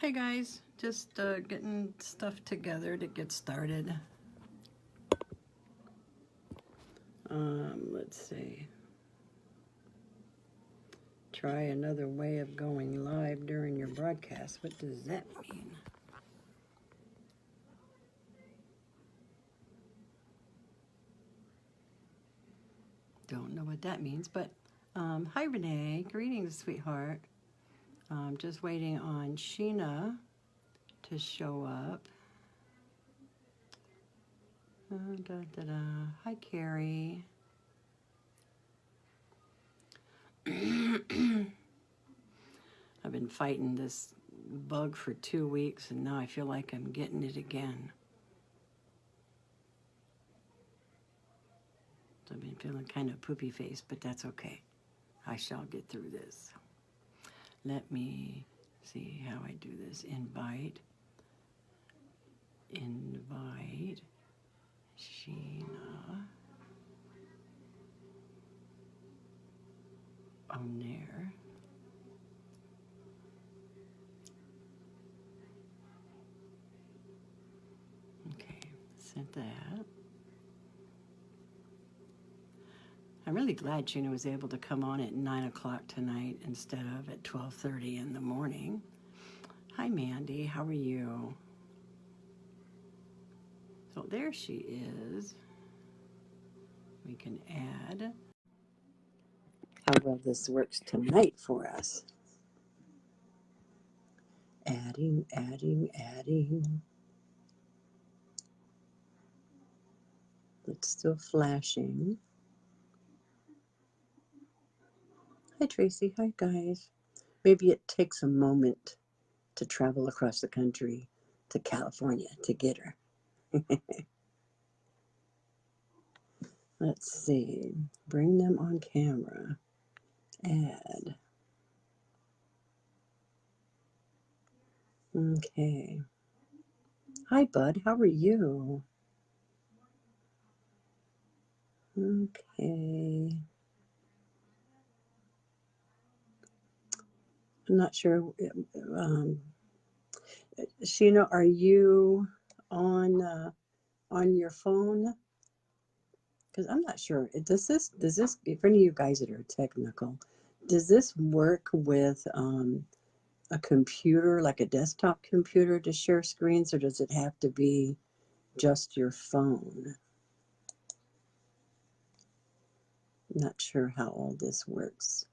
Hey guys, just getting stuff together to get started. Let's see. Try another way of going live during your broadcast. What does that mean? Don't know what that means, but hi Renee. Greetings, sweetheart. Just waiting on Sheena to show up. Hi Carrie. I've been fighting this bug for 2 weeks and now I feel like I'm getting it again. So I've been feeling kind of poopy faced, but that's okay. I shall get through this. Let me see how I do this. Invite Sheena on there. Okay, sent that. I'm really glad Sheena was able to come on at 9 o'clock tonight instead of at 12:30 in the morning. Hi Mandy, how are you? So there she is. We can add. How well this works tonight for us. Adding. It's still flashing. Hi Tracy, hi guys. Maybe it takes a moment to travel across the country to California to get her. Let's see. Bring them on camera. Add. Okay. Hi, bud. How are you? Okay. I'm not sure. Sheena, are you on your phone? Because I'm not sure. Does this? If any of you guys that are technical, does this work with a computer, like a desktop computer, to share screens, or does it have to be just your phone? I'm not sure how all this works,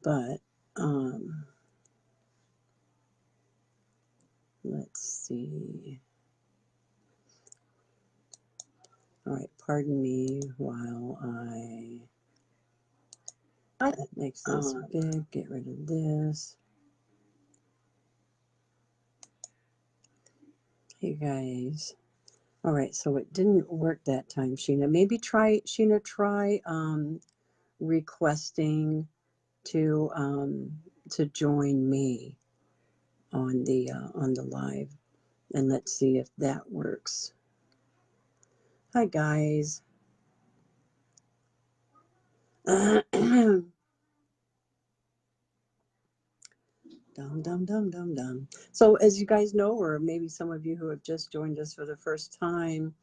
but let's see. All right, pardon me while that makes this big. Get rid of this. Hey guys. All right, so it didn't work that time, Sheena. Maybe try requesting to join me on the live, and let's see if that works. Hi guys. Dum. So as you guys know, or maybe some of you who have just joined us for the first time,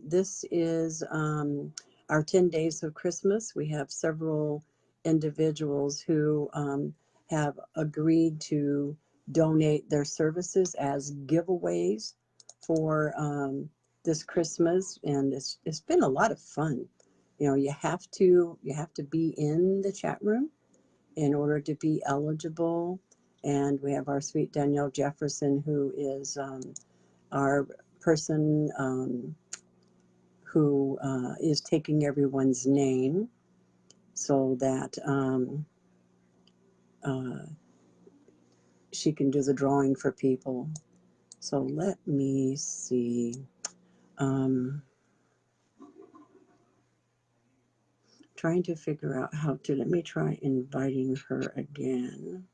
this is our 10 days of Christmas. We have several individuals who have agreed to donate their services as giveaways for this Christmas, and it's been a lot of fun. You know, you have to be in the chat room in order to be eligible. And we have our sweet Danielle Jefferson, who is our person who is taking everyone's name so that she can do the drawing for people. So let me see. Trying to figure out how to, let me try inviting her again.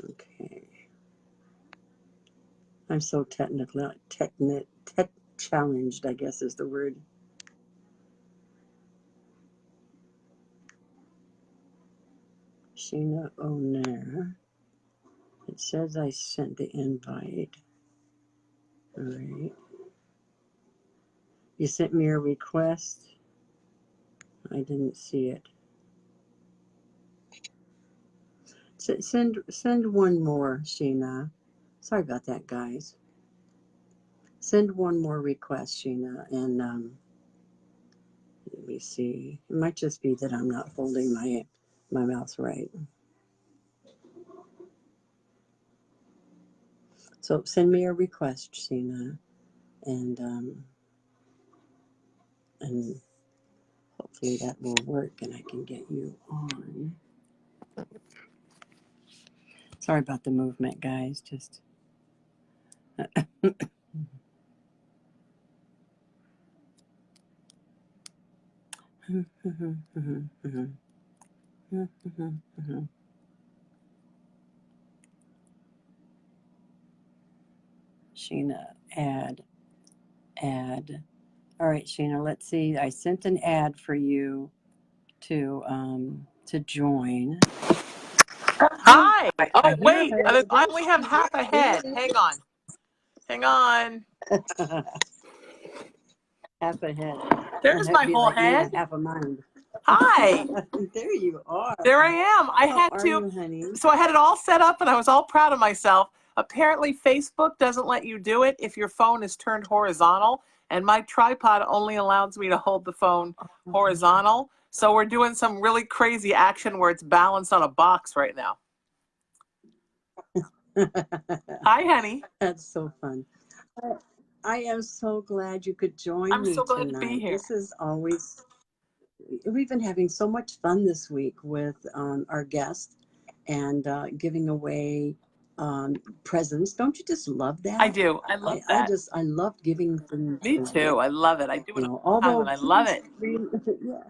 Okay. I'm so tech challenged, I guess is the word. Sheena O'Nair. It says I sent the invite. All right. You sent me a request. I didn't see it. Send one more, Sheena. Sorry about that, guys. Send one more request, Sheena, and let me see. It might just be that I'm not holding my mouth right. So send me a request, Sheena, and hopefully that will work and I can get you on. Sorry about the movement, guys. Just Sheena, add. All right, Sheena, let's see. I sent an ad for you to join. Hi. Oh, wait. Her. I only have half a head. Hang on. Half a head. There's my whole like head. Me, half a mind. Hi. There you are. There I am. How are you, honey? So I had it all set up and I was all proud of myself. Apparently, Facebook doesn't let you do it if your phone is turned horizontal, and my tripod only allows me to hold the phone horizontal. So we're doing some really crazy action where it's balanced on a box right now. Hi, honey. That's so fun. I am so glad you could join me tonight. I'm so glad to be here. This is always, we've been having so much fun this week with our guests and giving away presents. Don't you just love that? I do. I love that. I love giving things. Me too. I love it. I do it all the time, and I love it. Yeah.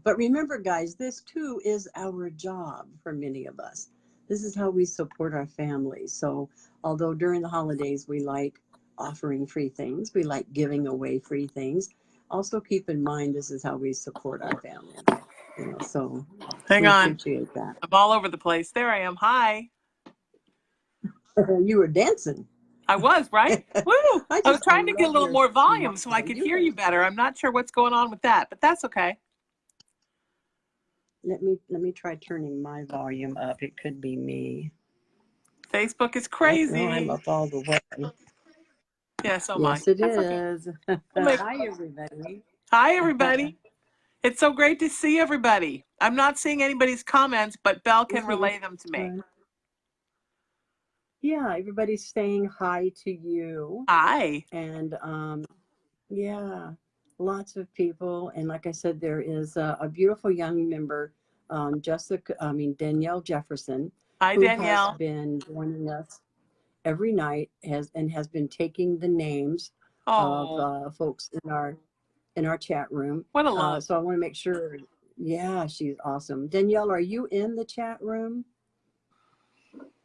But remember, guys, this too is our job for many of us. This is how we support our families. So although during the holidays we like offering free things, we like giving away free things, also keep in mind this is how we support our family. So Hang on. Appreciate that. I'm all over the place. There I am. Hi. You were dancing. I was, right? Woo! I was trying to get a little more volume so I could hear you better. I'm not sure what's going on with that, but that's okay. Let me try turning my volume up. It could be me. Facebook is crazy. No, I'm up all the way. Yeah, so am I. Yes, it is. Hi, everybody. Hi, everybody. It's so great to see everybody. I'm not seeing anybody's comments, but Belle can relay them to me. Yeah, everybody's saying hi to you. Hi. And yeah, lots of people. And like I said, there is a beautiful young member, Danielle Jefferson. Hi, Danielle. Who has been joining us every night has been taking the names of folks in our chat room. What a love. So I want to make sure. Yeah, she's awesome. Danielle, are you in the chat room?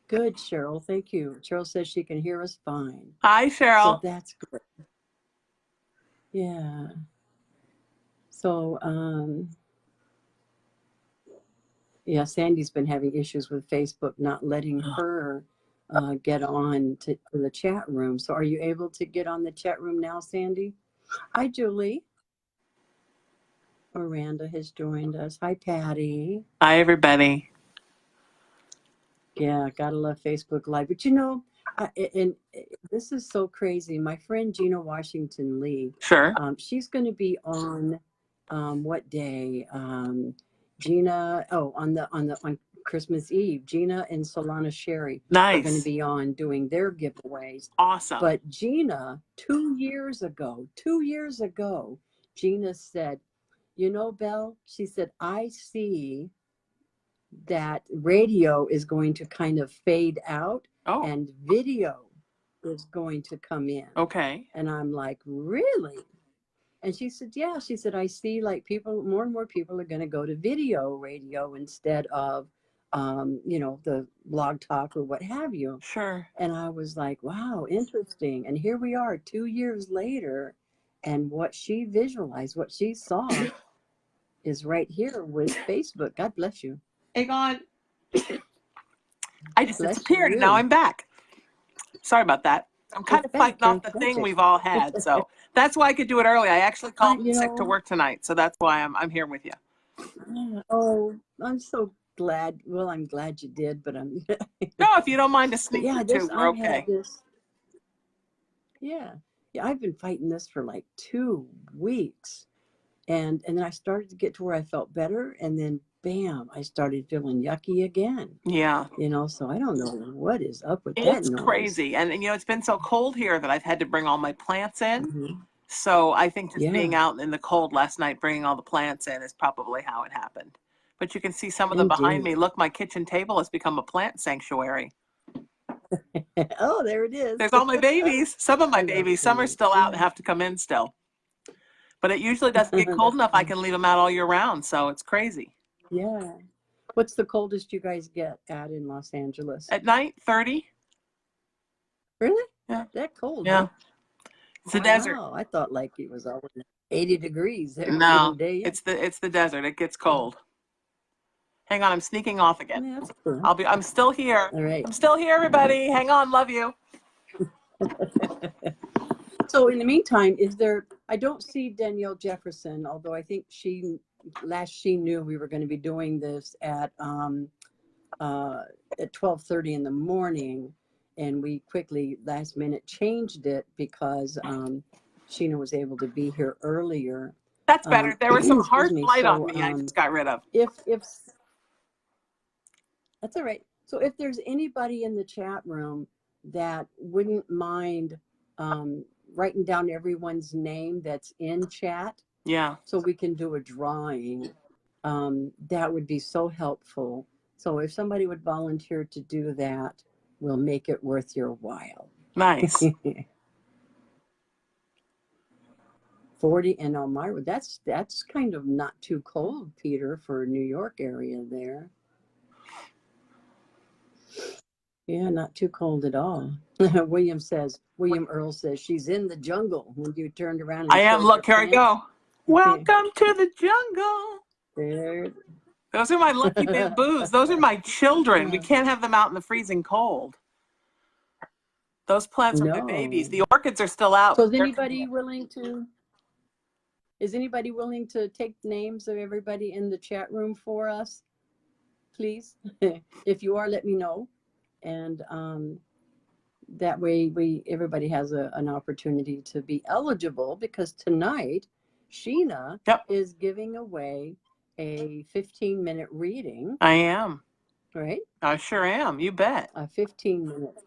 Good, Cheryl. Thank you. Cheryl says she can hear us fine. Hi, Cheryl. So that's good. Yeah. So, yeah, Sandy's been having issues with Facebook not letting her get on to the chat room. So are you able to get on the chat room now, Sandy? Hi, Julie. Miranda has joined us. Hi, Patty. Hi, everybody. Yeah, gotta love Facebook Live. But and this is so crazy. My friend Gina Washington Lee. Sure. She's going to be on what day? Gina. Oh, on Christmas Eve. Gina and Solana Sherry are going to be on doing their giveaways. Awesome. But Gina, 2 years ago, Gina said, Belle, she said, I see that radio is going to kind of fade out and video is going to come in. Okay. And I'm like, really? And she said, yeah. She said, I see like more and more people are going to go to video radio instead of, the blog talk or what have you. Sure. And I was like, wow, interesting. And here we are 2 years later. And what she visualized, what she saw is right here with Facebook. God bless you. Hang on. I just Bless disappeared and now you. I'm back. Sorry about that. I'm kind of fighting off the Don't thing you? we've all had, so that's why I could do it early. I actually called in sick to know, work tonight, so that's why I'm here with you. oh, I'm so glad. Well, I'm glad you did, but I'm. No, if you don't mind a But sneak yeah, or two, we're I've had okay. this. Yeah, yeah, I've been fighting this for like 2 weeks, and then I started to get to where I felt better, and then bam, I started feeling yucky again. Yeah. So I don't know what is up with that It's noise. crazy. And it's been so cold here that I've had to bring all my plants in. Mhm. So I think just being Yeah, out in the cold last night, bringing all the plants in is probably how it happened. But you can see some of them behind me. indeed. Look, my kitchen table has become a plant sanctuary. Oh, there it is. There's all my babies. Some of I my love babies. Some are plants. still out and Yeah. have to come in still. But it usually doesn't get cold That's enough. I funny. can leave them out all year round. So it's crazy. Yeah. What's the coldest you guys get at in Los Angeles? At night, 30. Really? Yeah. That cold, Yeah. huh? It's the desert. Wow. I thought like it was always 80 degrees every No, day. Yeah. it's the desert. It gets cold. Hang on, I'm sneaking off again. Yeah, that's cool. I'm still here. All right. I'm still here, everybody. Hang on, love you. So in the meantime, I don't see Danielle Jefferson, although I think she knew we were going to be doing this at 12:30 in the morning, and we quickly last minute changed it because Sheena was able to be here earlier. That's better. There was some Excuse hard me. blight on So me I just got rid of. if that's all right. So if there's anybody in the chat room that wouldn't mind writing down everyone's name that's in chat, Yeah. so we can do a drawing, that would be so helpful. So if somebody would volunteer to do that, we'll make it worth your while. Nice. 40 in Elmira. That's kind of not too cold, Peter, for New York area there. Yeah, not too cold at all. William Earl says she's in the jungle when you turned around and I am. showed Look, your here I go. Welcome to the jungle. There. Those are my lucky bamboos. Those are my children. We can't have them out in the freezing cold. Those plants are my babies. The orchids are still out. So is anybody willing to take names of everybody in the chat room for us, please? If you are, let me know. And that way everybody has an opportunity to be eligible, because tonight Sheena is giving away a 15-minute reading. I am. Right? I sure am. You bet. A 15-minute.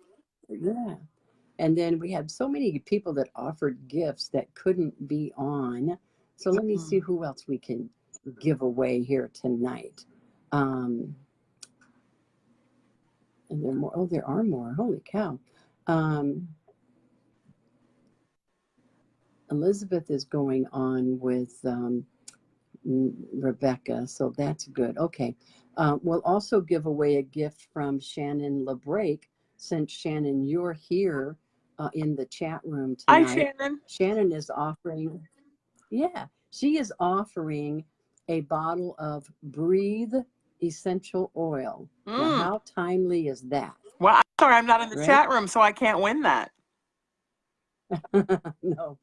Yeah. And then we had so many people that offered gifts that couldn't be on. So let me see who else we can give away here tonight. And there are more. Oh, there are more. Holy cow. Elizabeth is going on with Rebecca, so that's good. Okay. We'll also give away a gift from Shannon LeBrake, since Shannon, you're here in the chat room tonight. Hi, Shannon. Shannon is offering, she is offering a bottle of Breathe essential oil. Now, how timely is that? Well, I'm sorry, I'm not in the chat room, so I can't win that. No.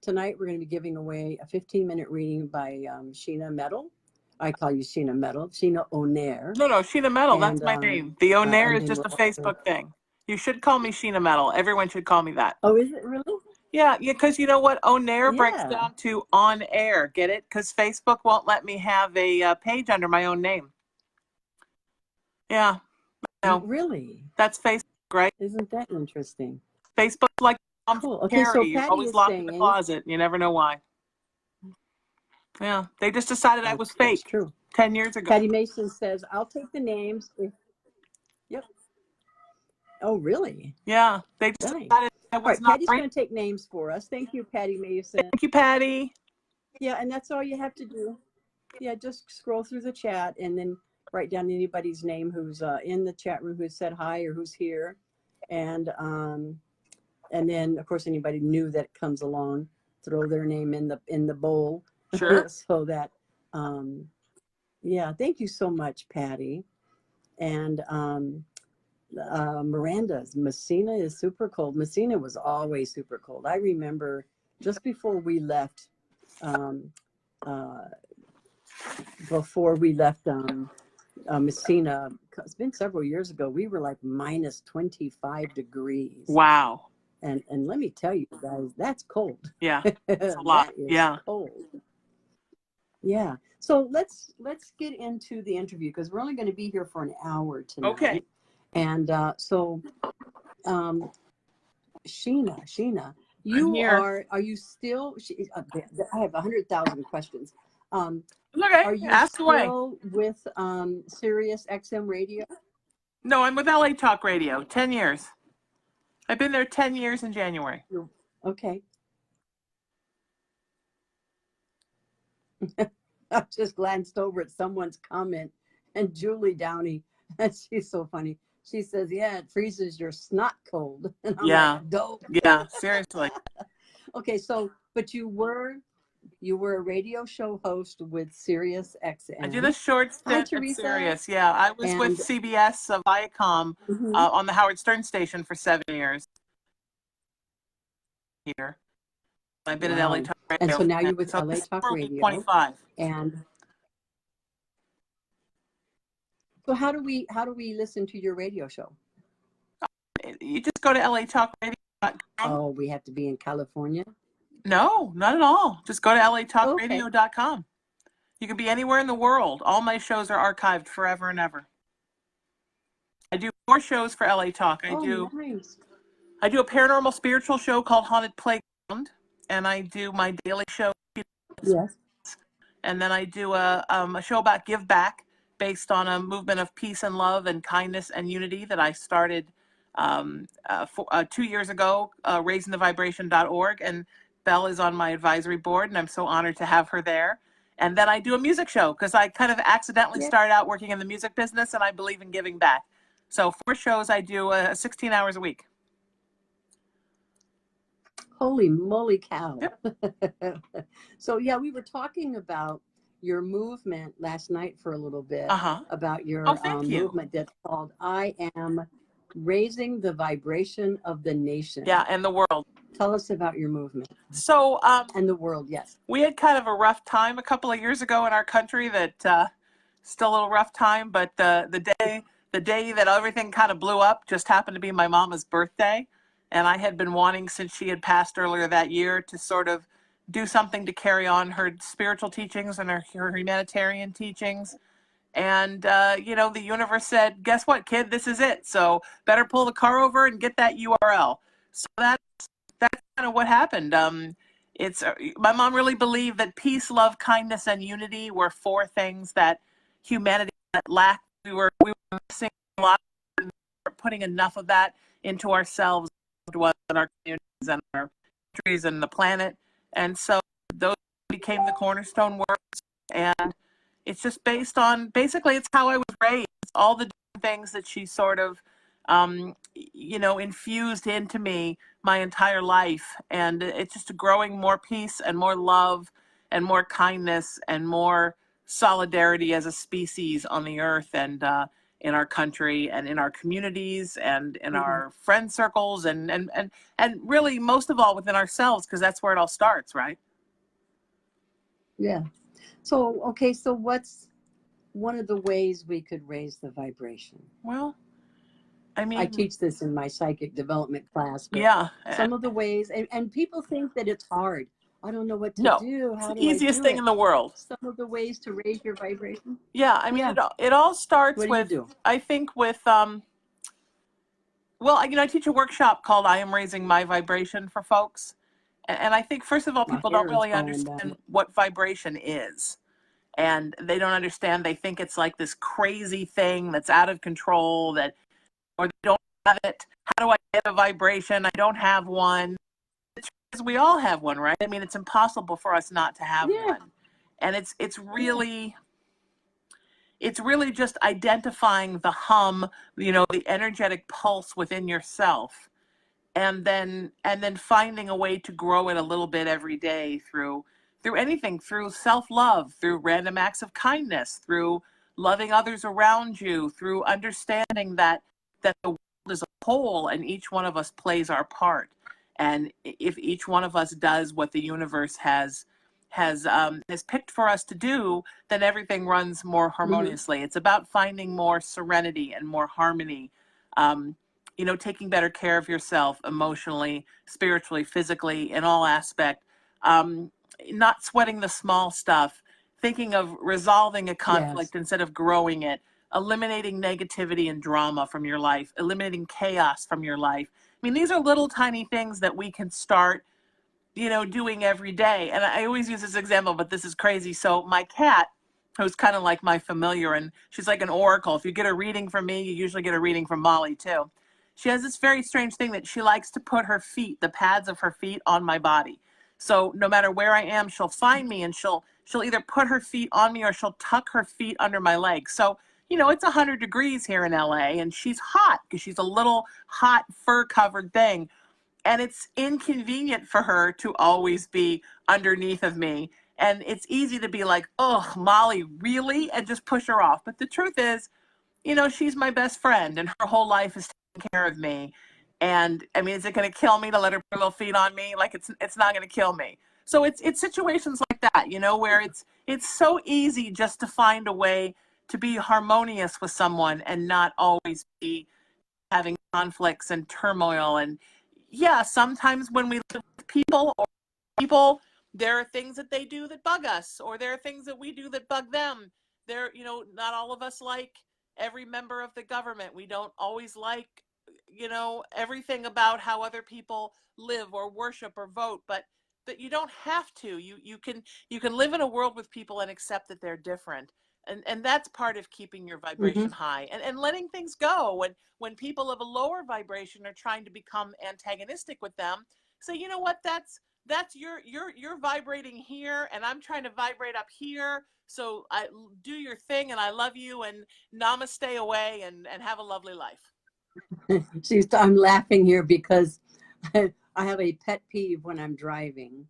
Tonight we're going to be giving away a 15-minute reading by Sheena Metal. I call you Sheena Metal. Sheena O'Nair. No, Sheena Metal. That's my name. The O'Nair is just a Facebook thing. You should call me Sheena Metal. Everyone should call me that. Oh, is it really? Yeah, because you know what? O'Nair breaks down to on air. Get it? Because Facebook won't let me have a page under my own name. Yeah. No. Really? That's Facebook, right? Isn't that interesting? Facebook's like cool. Okay, so Patty you're always locked in the closet. You never know why. Yeah, they just decided I was fake. That's true. 10 years ago. Patty Mason says, I'll take the names. Yep. Oh, really? Yeah, they just decided I was not. Patty's going to take names for us. Thank you, Patty Mason. Thank you, Patty. Yeah, and that's all you have to do. Yeah, just scroll through the chat and then write down anybody's name who's in the chat room, who said hi or who's here. And then, of course, anybody new that comes along, throw their name in the bowl. Sure. So that Um, yeah, thank you so much, Patty. And Miranda's Messina is super cold. Messina was always super cold. I remember just um, uh, before we left Messina, it's been several years ago, we were like minus 25 degrees. Wow. And let me tell you guys, that's cold. Yeah. It's a lot. That is Yeah. cold. Yeah. So let's get into the interview because we're only going to be here for an hour tonight. Okay. And um, Sheena, I'm you here. are you still? I have 100,000 questions. Okay. Are you Ask away. still with Sirius XM Radio? No, I'm with LA Talk Radio. 10 years. I've been there 10 years in January. Okay. I just glanced over at someone's comment, and Julie Downey, and she's so funny. She says, "Yeah, it freezes your snot cold," and I'm Yeah. like, "Dope." Yeah. Seriously. Okay, so but you were a radio show host with Sirius I did a XM. short Hi, stint at Teresa. Sirius. Yeah. I was with And CBS Viacom mhm, on the Howard Stern station for 7 years here. I've been at LA wow. Talk And so Radio. now And you're with so LA this Talk summer will be Radio. 25. And so how do we listen to your radio show? You just go to latalkradio.com. Oh, we have to be in California? No, not at all. Just go to Okay. latalkradio.com. You can be anywhere in the world. All my shows are archived forever and ever. I do 4 shows for LA Talk. Oh, nice. I do a paranormal spiritual show called Haunted Playground, and I do my daily show, Yes. and then I do a show about give back based on a movement of peace and love and kindness and unity that I started 2 years ago, raisingthevibration.org, and Belle is on my advisory board, and I'm so honored to have her there. And then I do a music show because I kind of accidentally Yeah. started out working in the music business, and I believe in giving back. So 4 shows I do 16 hours a week. Holy moly cow. Yep. So yeah, we were talking about your movement last night for a little bit, Uh-huh. about Oh, your thank you. movement that's called I Am Raising the Vibration of the Nation. Yeah, and the world. Tell us about your movement. So And the world, yes. we had kind of a rough time a couple of years ago in our country that still a little rough time, but the day that everything kind of blew up just happened to be my mama's birthday. And I had been wanting since she had passed earlier that year to sort of do something to carry on her spiritual teachings and her humanitarian teachings. And, the universe said, guess what, kid, this is it. So better pull the car over and get that URL. So that's kind of what happened. It's my mom really believed that peace, love, kindness, and unity were 4 things that humanity lacked. We were missing a lot. We weren't putting enough of that into ourselves, and our communities, and our countries, and the planet. And so those became the cornerstone words. And it's just basically it's how I was raised. All the different things that she sort of infused into me my entire life. And it's just growing more peace and more love and more kindness and more solidarity as a species on the earth, and in our country and in our communities and in our friend circles, and really most of all within ourselves, because that's where it all starts, right? Yeah. So, okay, so what's one of the ways we could raise the vibration? Well, I I mean, teach this in my psychic development class, but yeah. some of the ways, and people think that it's hard. I don't know what to No, do. it's How the do I easiest do thing it? in the world. Some of the ways to raise your vibration. Yeah, I mean, Yeah. it all starts What do you with, do? I think, with well, I teach a workshop called I Am Raising My Vibration for folks. And I think, first of all, My people don't hair is really falling down. understand what vibration is. And they don't understand. They think it's like this crazy thing that's out of control, or they don't have it. How do I get a vibration? I don't have one. Because we all have one, right? I mean, it's impossible for us not to have one. And it's really just identifying the hum, the energetic pulse within yourself, and then finding a way to grow it a little bit every day through through anything, through self-love, through random acts of kindness, through loving others around you, through understanding that the world is a whole and each one of us plays our part. And if each one of us does what the universe has picked for us to do, then everything runs more harmoniously. It's about finding more serenity and more harmony. Um, taking better care of yourself emotionally, spiritually, physically, in all aspect. Not sweating the small stuff, thinking of resolving a conflict instead of growing it, eliminating negativity and drama from your life, eliminating chaos from your life. I mean, these are little tiny things that we can start, doing every day. And I always use this example, but this is crazy. So my cat, who's kind of like my familiar, and she's like an oracle. If you get a reading from me, you usually get a reading from Molly too. She has this very strange thing that she likes to put her feet, the pads of her feet, on my body. So no matter where I am, she'll find me and she'll either put her feet on me or she'll tuck her feet under my legs. So, it's 100 degrees here in LA and she's hot because she's a little hot fur covered thing. And it's inconvenient for her to always be underneath of me. And it's easy to be like, oh, Molly, really? And just push her off. But the truth is, she's my best friend and her whole life is taking care of me. And I mean, is it going to kill me to let her put her little feet on me? Like it's not going to kill me. So it's situations like that, where it's so easy just to find a way to be harmonious with someone and not always be having conflicts and turmoil. And yeah, sometimes when we live with people, there are things that they do that bug us, or there are things that we do that bug them. Not all of us like every member of the government. We don't always like, everything about how other people live or worship or vote, but you don't have to. You can live in a world with people and accept that they're different. And that's part of keeping your vibration high and letting things go. When people of a lower vibration are trying to become antagonistic with them, say, you know what, that's you're vibrating here and I'm trying to vibrate up here. So I do your thing and I love you and namaste away and have a lovely life. I'm laughing here because I have a pet peeve when I'm driving.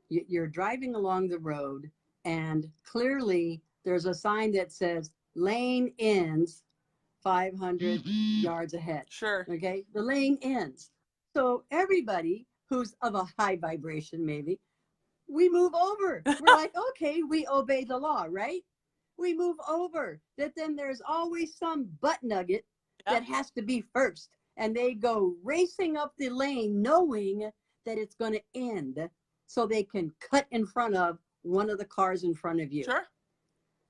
You're driving along the road and clearly there's a sign that says lane ends 500 yards ahead. Sure. Okay. The lane ends. So everybody who's of a high vibration, maybe, we move over. We're like, okay, we obey the law, right? We move over. But then there's always some butt nugget that has to be first. And they go racing up the lane knowing that it's going to end so they can cut in front of one of the cars in front of you. Sure.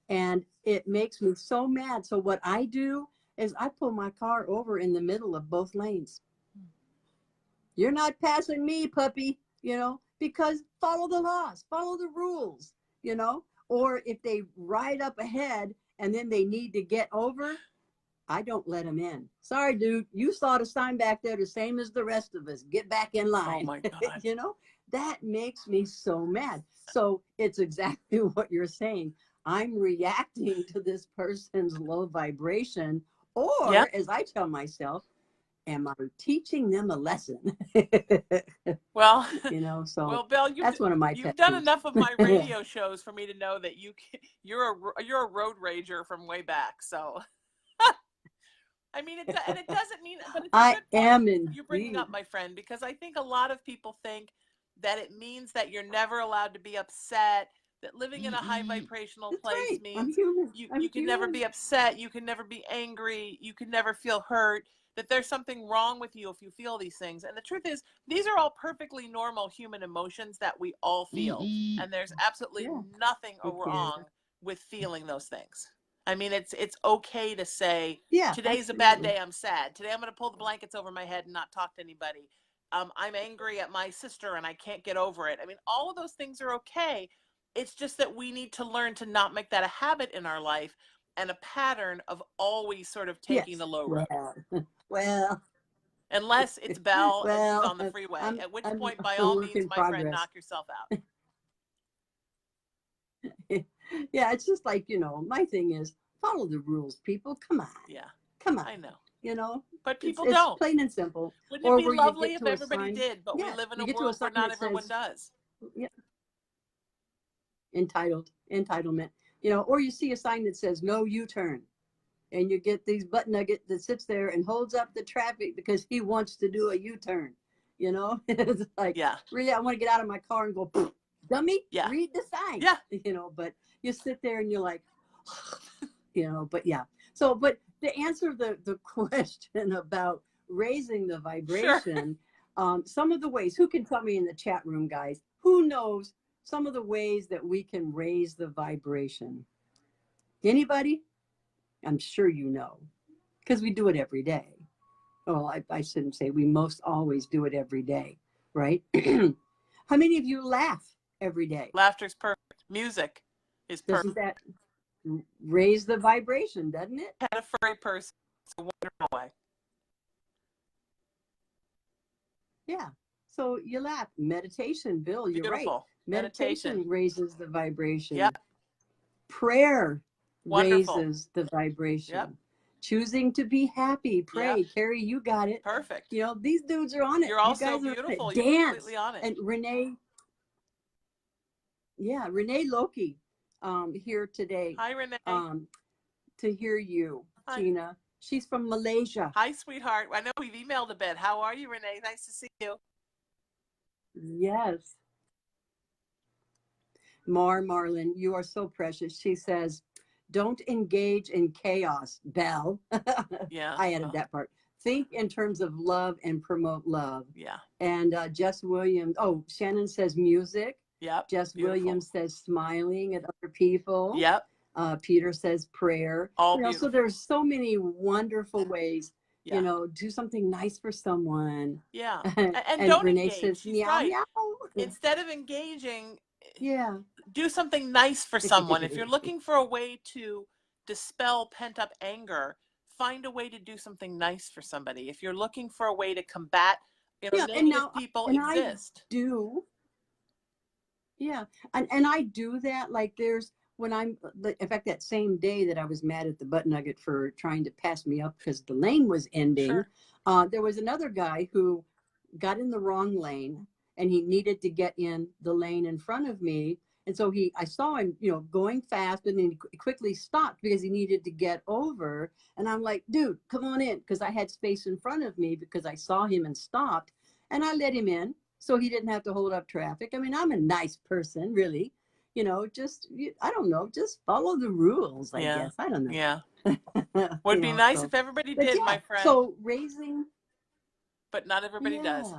And it makes me so mad. So what I do is I pull my car over in the middle of both lanes. You're not passing me, puppy, because follow the laws, follow the rules, or if they ride up ahead and then they need to get over, I don't let them in. Sorry, dude, you saw the sign back there the same as the rest of us. Get back in line. Oh my God. That makes me so mad. So it's exactly what you're saying. I'm reacting to this person's low vibration, or as I tell myself, am I teaching them a lesson? Well, so well, Belle, that's one of my you've pet done peeves. enough of my radio shows for me to know that you're a road rager from way back. So, I mean, it doesn't mean, but it's a good point you're bringing up, my friend, because I think a lot of people think that it means that you're never allowed to be upset. That living in a high vibrational place means you can never be upset, you can never be angry, you can never feel hurt, that there's something wrong with you if you feel these things. And the truth is, these are all perfectly normal human emotions that we all feel. And there's absolutely nothing wrong with feeling those things. I mean, it's okay to say, today's a bad day, I'm sad. Today I'm going to pull the blankets over my head and not talk to anybody. I'm angry at my sister and I can't get over it. I mean, all of those things are okay. It's just that we need to learn to not make that a habit in our life and a pattern of always sort of taking the low road. Well, unless it's Belle and she's on the freeway, at which point, by all means, my friend, knock yourself out. Yeah, it's just like, my thing is follow the rules, people. Come on. Yeah. Come on. I know. But people it's don't. Plain and simple. Wouldn't it be lovely if everybody did? But we live in a world where not everyone does. Yeah. entitlement, you know, or you see a sign that says no U-turn, and you get these butt nugget that sits there and holds up the traffic because he wants to do a U-turn. You know, it's like, Yeah. really, I want to get out of my car and go, dummy, Yeah. read the sign. Yeah. You know, but you sit there and you're like, you know, but yeah. So, but to answer the question about raising the vibration, Sure. some of the ways, who can tell me in the chat room, guys, who knows some of the ways that we can raise the vibration? Anybody? I'm sure you know, because we do it every day. Well, I shouldn't say we most always do it every day, right? How many of you laugh every day? Laughter's perfect. Music is Doesn't perfect. that raise the vibration, doesn't it? Had a furry person. It's a wonderful way. Yeah. So you laugh. Meditation, Bill, you're right. Beautiful. Meditation raises the vibration. Yep. Prayer Wonderful. raises the vibration. Yep. Choosing to be happy, pray. Yep. Carrie, you got it. Perfect. You know, these dudes are on it. You're also you guys beautiful. Are on it. You're Dance. completely on it. And Renee, yeah, Renee Loki, here today. Hi, Renee. To hear you, Hi. Sheena. She's from Malaysia. Hi, sweetheart. I know we've emailed a bit. How are you, Renee? Nice to see you. Yes. Marlin, you are so precious. She says, don't engage in chaos, Belle. Yeah. I added that part. Think in terms of love and promote love. Yeah. And Jess Williams, Shannon says music. Yep. Jess Beautiful. Williams says smiling at other people. Yep. Peter says prayer. All you know, beautiful. so there's so many wonderful ways. Yeah. You know, do something nice for someone. Yeah. And don't Renee engage. says, She's meow, right. meow. Instead of engaging, Yeah. do something nice for someone. If you're looking for a way to dispel pent-up anger, find a way to do something nice for somebody. If you're looking for a way to combat, negative people exist. I do. Yeah. And I do that. Like in fact, that same day that I was mad at the butt nugget for trying to pass me up because the lane was ending, Sure. there was another guy who got in the wrong lane and he needed to get in the lane in front of me. And so I saw him, going fast, and then he quickly stopped because he needed to get over. And I'm like, dude, come on in. Because I had space in front of me because I saw him and stopped, and I let him in so he didn't have to hold up traffic. I mean, I'm a nice person, really. I don't know, just follow the rules, I guess. I don't know. Yeah. Would be nice if everybody did, my friend. So raising. But not everybody does.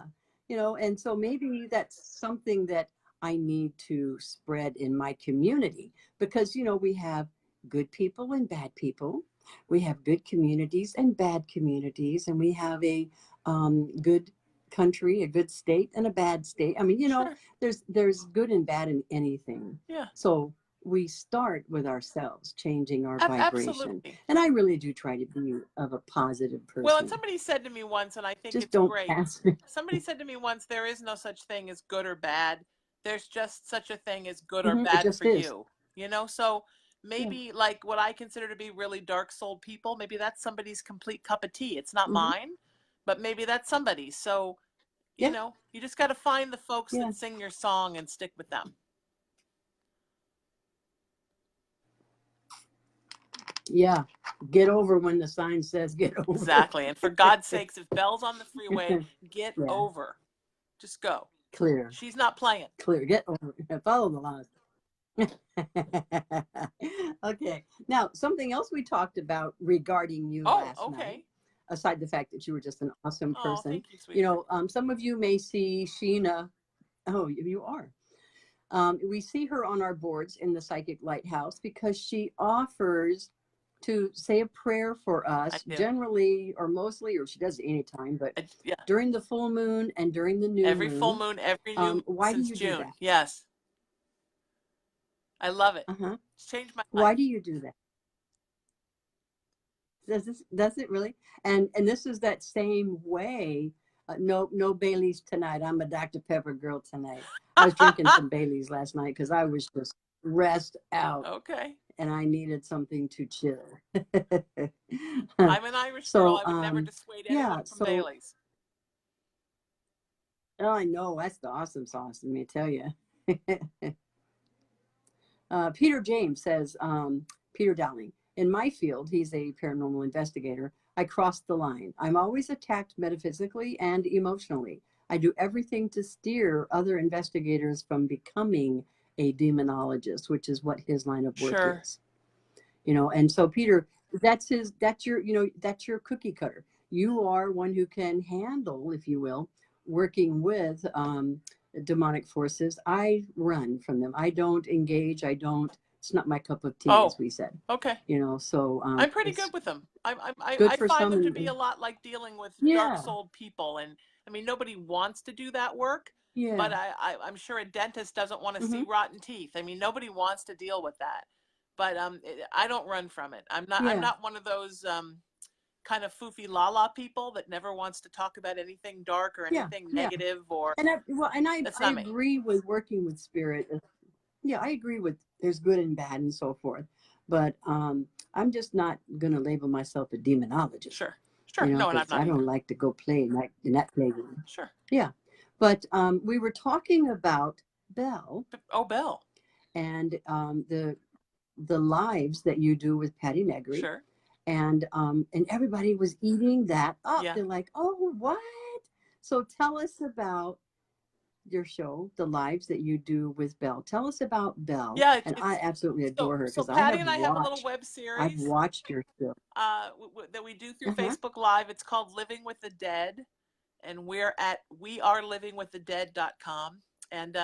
And so maybe that's something that I need to spread in my community because, we have good people and bad people. We have good communities and bad communities, and we have a good country, a good state, and a bad state. I mean, Sure. there's good and bad in anything. Yeah. So we start with ourselves, changing our vibration. Absolutely. And I really do try to be of a positive person. Well, and somebody said to me once, and I think Just it's don't great. pass me. Somebody said to me once, there is no such thing as good or bad. There's just such a thing as good or bad for you. So maybe like what I consider to be really dark-souled people, maybe that's somebody's complete cup of tea. It's not mine, but maybe that's somebody's. So, you just got to find the folks that sing your song and stick with them. Yeah. Get over when the sign says get over. Exactly. And for God's sakes, if Belle's on the freeway, get over. Just go. Clear. She's not playing. Clear. Get over. Follow the laws. Okay. Now, something else we talked about regarding you last night, aside the fact that you were just an awesome person. Thank you, sweetheart. Some of you may see Sheena. Oh, you are. We see her on our boards in the Psychic Lighthouse because she offers to say a prayer for us generally or mostly, or she does it anytime, but during the full moon and during the new moon. Every full moon, every new moon why since do you June. Do that? Yes. I love it. It's changed my life. Why do you do that? Does it really? And this is that same way. No Baileys tonight. I'm a Dr. Pepper girl tonight. I was drinking some Baileys last night because I was just rest out. Okay. And I needed something to chill. I'm an Irish girl. I would never dissuade anyone from Baileys. Oh, I know. That's the awesome sauce, let me tell you. Peter James says, Peter Dowling, in my field, he's a paranormal investigator. I crossed the line. I'm always attacked metaphysically and emotionally. I do everything to steer other investigators from becoming a demonologist, which is what his line of work Sure. is. And so Peter, that's your cookie cutter. You are one who can handle, if you will, working with demonic forces. I run from them. I don't engage. I don't. It's not my cup of tea, Oh, as we said. okay. So I'm pretty it's good with them. good I for find some, them to be and a lot like dealing with yeah, dark-souled people. And I mean, nobody wants to do that work, yeah, but I'm sure a dentist doesn't want to see hmm, rotten teeth. I mean, nobody wants to deal with that. But I don't run from it. I'm yeah, not one of those kind of foofy la people that never wants to talk about anything dark or yeah, anything yeah. negative, or that's I not me. agree with working with spirit. Yeah, I agree with there's good and bad and so forth. But I'm just not going to label myself a demonologist, Sure. Sure. No, and I'm because not I either. don't like to go play in that playground. Sure. Yeah. But we were talking about Belle Oh, Belle. and the lives that you do with Patty Negri. Sure. And everybody was eating that up. Yeah. They're like, oh, what? So tell us about your show, the lives that you do with Belle. Tell us about Belle, Yeah, and I it's absolutely adore her so because Patty and I have a little web I've series watched your show. that we do through Uh-huh. Facebook Live. It's called Living with the Dead, and we're at wearelivingwiththedead.com. And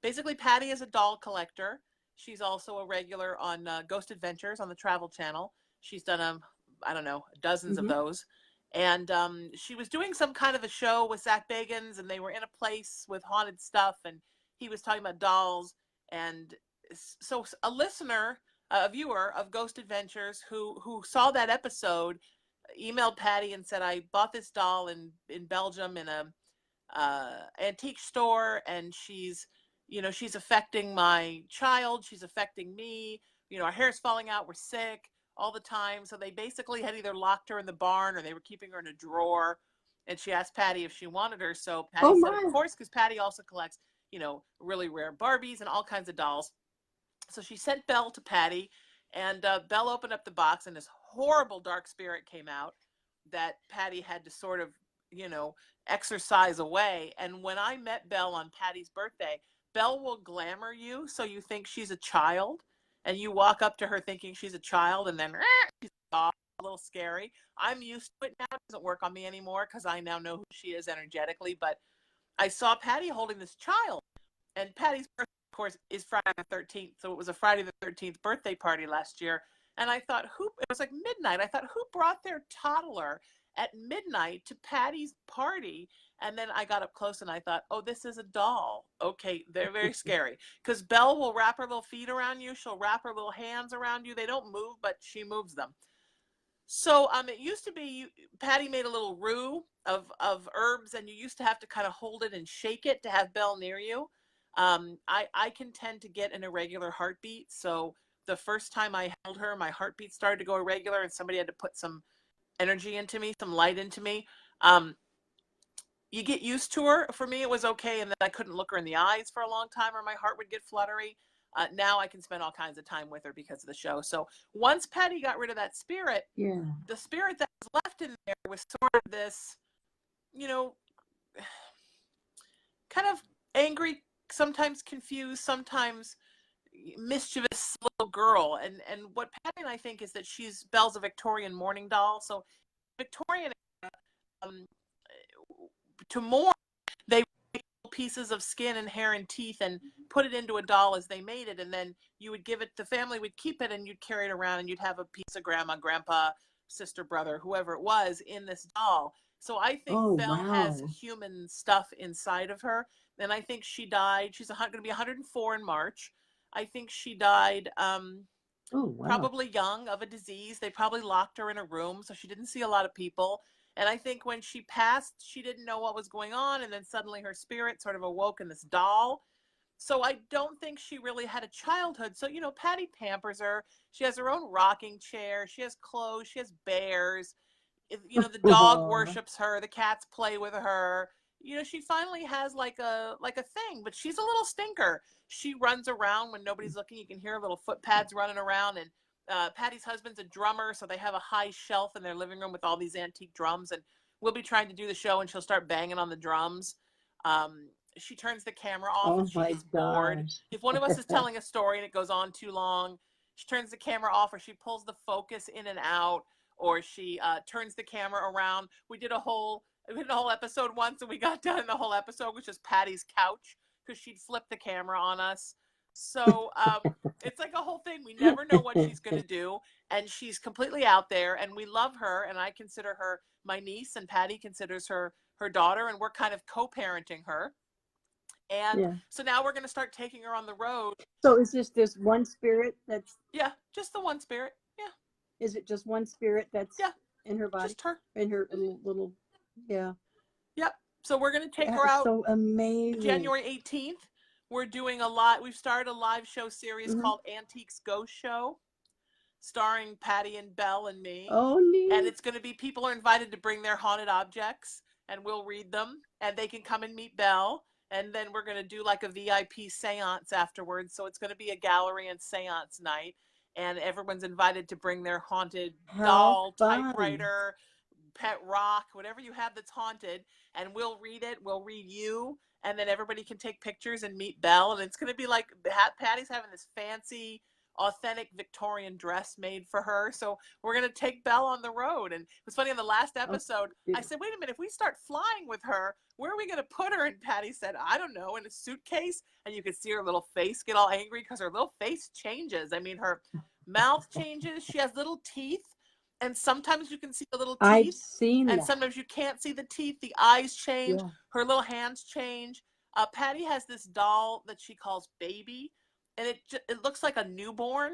basically, Patty is a doll collector. She's also a regular on Ghost Adventures on the Travel Channel. She's done I don't know, dozens of Mm-hmm. those. And she was doing some kind of a show with Zach Bagans, and they were in a place with haunted stuff, and he was talking about dolls. And so a listener, a viewer of Ghost Adventures who saw that episode emailed Patty and said, I bought this doll in Belgium in a antique store, and she's affecting my child, she's affecting me, our hair's falling out, we're sick all the time. So they basically had either locked her in the barn or they were keeping her in a drawer. And she asked Patty if she wanted her. So Patty Oh said, of my. course, because Patty also collects, really rare Barbies and all kinds of dolls. So she sent Belle to Patty, and Belle opened up the box, and this horrible dark spirit came out that Patty had to sort of, exercise away. And when I met Belle on Patty's birthday, Belle will glamour you so you think she's a child, and you walk up to her thinking she's a child, and then she's a little scary. I'm used to it now. It doesn't work on me anymore because I now know who she is energetically. But I saw Patty holding this child, and Patty's birthday, of course, is Friday the 13th. So it was a Friday the 13th birthday party last year. And I thought, it was like midnight. I thought, who brought their toddler at midnight to Patty's party? And then I got up close and I thought, oh, this is a doll. Okay, they're very scary. Because Belle will wrap her little feet around you. She'll wrap her little hands around you. They don't move, but she moves them. So it used to be Patty made a little roux of herbs, and you used to have to kind of hold it and shake it to have Belle near you. I can tend to get an irregular heartbeat, so the first time I held her, my heartbeat started to go irregular, and somebody had to put some energy into me, some light into me. Um, you get used to her. For me, it was okay, and then I couldn't look her in the eyes for a long time, or my heart would get fluttery. Now I can spend all kinds of time with her because of the show. So once Patty got rid of that spirit, Yeah. the spirit that was left in there was sort of this, you know, kind of angry, sometimes confused, sometimes mischievous little girl. And what Patty and I think is that Belle's a Victorian mourning doll. So Victorian, um, to mourn, they pieces of skin and hair and teeth and put it into a doll as they made it, and then you would give it, the family would keep it, and you'd carry it around, and you'd have a piece of grandma, grandpa, sister, brother, whoever it was, in this doll. So I think Oh Belle has wow. human stuff inside of her, and I think she died. She's going to be 104 in March. I think she died Oh wow. probably young, of a disease. They probably locked her in a room, so she didn't see a lot of people. And I think when she passed, she didn't know what was going on, and then suddenly her spirit sort of awoke in this doll. So I don't think she really had a childhood. So, Patty pampers her. She has her own rocking chair. She has clothes. She has bears. The dog Oh, worships her. The cats play with her. she finally has like a thing, but she's a little stinker. She runs around when nobody's looking. You can hear little foot pads running around. And Patty's husband's a drummer, so they have a high shelf in their living room with all these antique drums. And we'll be trying to do the show, and she'll start banging on the drums. She turns the camera off if Oh she my gets bored. gosh. If one of us is telling a story and it goes on too long, she turns the camera off, or she pulls the focus in and out, or she turns the camera around. We did a whole episode once, and we got done in the whole episode, which is Patty's couch, because she'd flip the camera on us. So it's like a whole thing. We never know what she's going to do, and she's completely out there, and we love her, and I consider her my niece, and Patty considers her daughter, and we're kind of co-parenting her. And Yeah. so now we're going to start taking her on the road. So is this one spirit that's? Yeah, just the one spirit. Yeah. Is it just one spirit that's in her body? Just her. In her little yeah. Yep. So we're going to take That her is out so amazing. January 18th. We're doing we've started a live show series called Antiques Ghost Show, starring Patty and Belle and me. Oh, neat. And it's going to be, people are invited to bring their haunted objects, and we'll read them, and they can come and meet Belle. And then we're going to do like a VIP seance afterwards. So it's going to be a gallery and seance night. And everyone's invited to bring their haunted doll, typewriter, pet rock, whatever you have that's haunted. And we'll read it. We'll read you. And then everybody can take pictures and meet Belle. And it's going to be like Patty's having this fancy, authentic Victorian dress made for her. So we're going to take Belle on the road. And it was funny, in the last episode, I said, wait a minute, if we start flying with her, where are we going to put her? And Patty said, I don't know, in a suitcase. And you could see her little face get all angry, because her little face changes. I mean, her mouth changes. She has little teeth. And sometimes you can see the little teeth. I've seen and that. Sometimes you can't see the teeth. The eyes change. Yeah. Her little hands change. Patty has this doll that she calls Baby. And it looks like a newborn,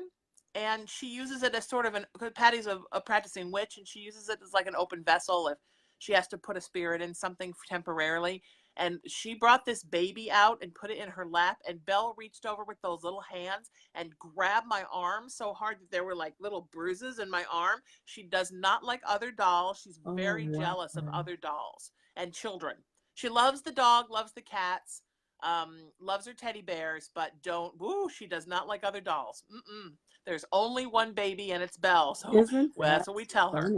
and she uses it as sort of Patty's a practicing witch, and she uses it as like an open vessel if she has to put a spirit in something temporarily. And she brought this baby out and put it in her lap, and Belle reached over with those little hands and grabbed my arm so hard that there were like little bruises in my arm. She does not like other dolls. She's very jealous of other dolls and children. She loves the dog, loves the cats. Loves her teddy bears, but she does not like other dolls. There's only one baby, and it's Belle. So that's what we tell her.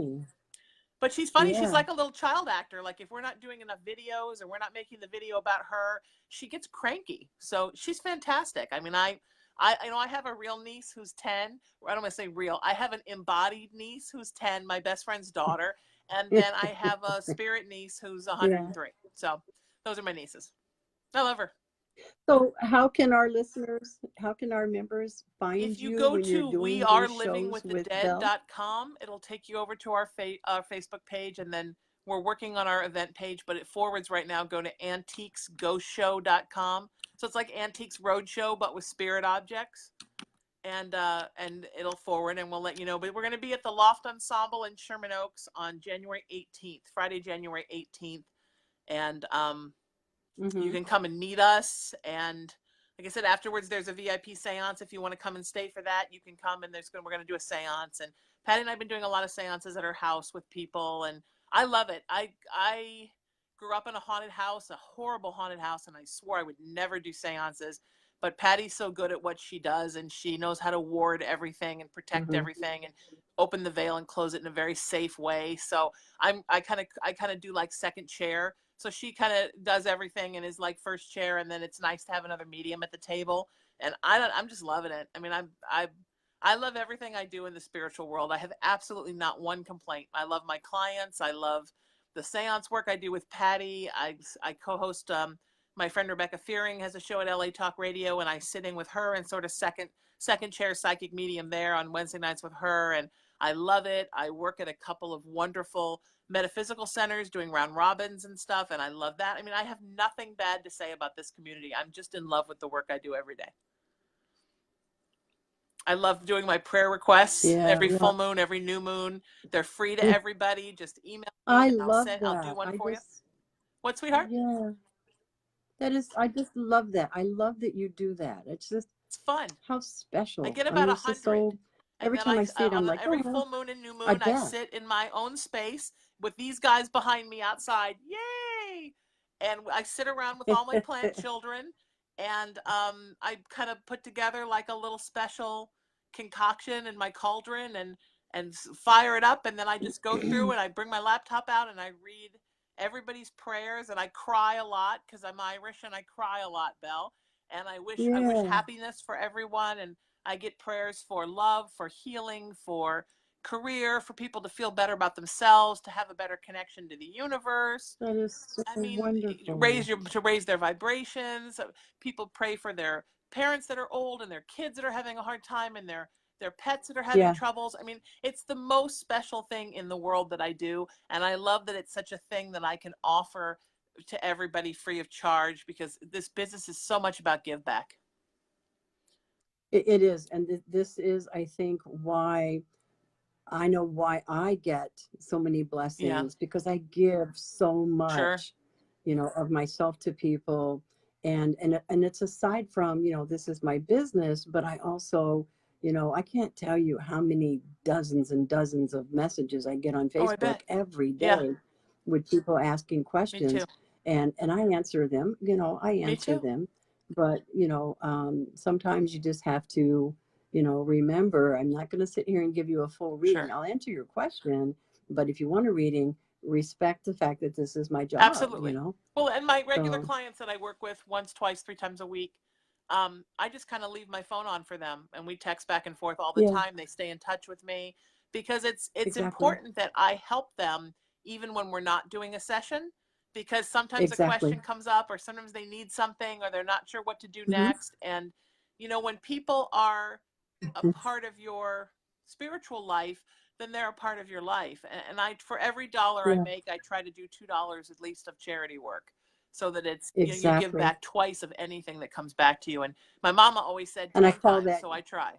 But she's funny. Yeah. She's like a little child actor. Like if we're not doing enough videos, or we're not making the video about her, she gets cranky. So she's fantastic. I mean, I have a real niece who's 10. I don't want to say real. I have an embodied niece who's 10, my best friend's daughter. And then I have a spirit niece who's 103. Yeah. So those are my nieces. I love her. So how can our members find you? If you go to wearelivingwiththedead.com, it'll take you over to our Facebook page, and then we're working on our event page, but it forwards right now. Go to antiquesghostshow.com. So it's like Antiques Roadshow, but with spirit objects. And it'll forward, and we'll let you know. But we're going to be at the Loft Ensemble in Sherman Oaks on January 18th, Friday, January 18th. And you can come and meet us, and like I said, afterwards there's a VIP seance. If you want to come and stay for that, you can come, and we're going to do a seance. And Patty and I have been doing a lot of seances at her house with people, and I love it. I grew up in a haunted house, a horrible haunted house, and I swore I would never do seances. But Patty's so good at what she does, and she knows how to ward everything and protect everything and open the veil and close it in a very safe way. So I kind of do like second chair. So she kind of does everything and is like first chair, and then it's nice to have another medium at the table. And I'm just loving it. I mean, I love everything I do in the spiritual world. I have absolutely not one complaint. I love my clients. I love the seance work I do with Patty. I co-host. My friend Rebecca Fearing has a show at LA Talk Radio, and I sit in with her and sort of second chair psychic medium there on Wednesday nights with her. And I love it. I work at a couple of wonderful metaphysical centers doing round robins and stuff, and I love that. I mean, I have nothing bad to say about this community. I'm just in love with the work I do every day. I love doing my prayer requests every full moon, every new moon. They're free to everybody. Just email me. I'll do one for you. What, sweetheart? Yeah. I just love that. I love that you do that. It's fun. How special. I get about 100. Every time I see it, I'm like, every full moon and new moon, I sit in my own space with these guys behind me outside. Yay! and I sit around with all my plant children, and I kind of put together like a little special concoction in my cauldron, and fire it up, and then I just go through and I bring my laptop out and I read everybody's prayers, and I cry a lot because I'm Irish and I cry a lot, Belle. And I wish Yeah, happiness for everyone, and I get prayers for love, for healing, for career, for people to feel better about themselves, to have a better connection to the universe. that is so I mean, wonderful. to raise their vibrations. People pray for their parents that are old and their kids that are having a hard time, and their pets that are having Yeah, troubles. I mean, it's the most special thing in the world that I do, and I love that it's such a thing that I can offer to everybody free of charge, because this business is so much about give back. it is. And this is, I think, why I know why I get so many Yeah, blessings, because I give so sure. much, of myself to people. And it's aside from, this is my business, but I also, I can't tell you how many dozens and dozens of messages I get on Oh, I Facebook bet. every Yeah, day with people asking me too. questions. And I answer them, I Me answer too. them. But, sometimes you just have to, remember, I'm not going to sit here and give you a full reading. Sure. I'll answer your question, but if you want a reading, respect the fact that this is my job. Absolutely. Well, and my regular So, clients that I work with once, twice, 3 times a week, I just kind of leave my phone on for them, and we text back and forth all the yeah, time. They stay in touch with me because it's exactly. important that I help them even when we're not doing a session, because sometimes a Exactly. question comes up, or sometimes they need something, or they're not sure what to do Hmm. next. And when people are a part of your spiritual life, then they're a part of your life. And I, for every dollar I Yeah, make, I try to do $2 at least of charity work, so that it's, you give exactly. back twice of anything that comes back to you. And my mama always said And I 10 call times, that, so I try.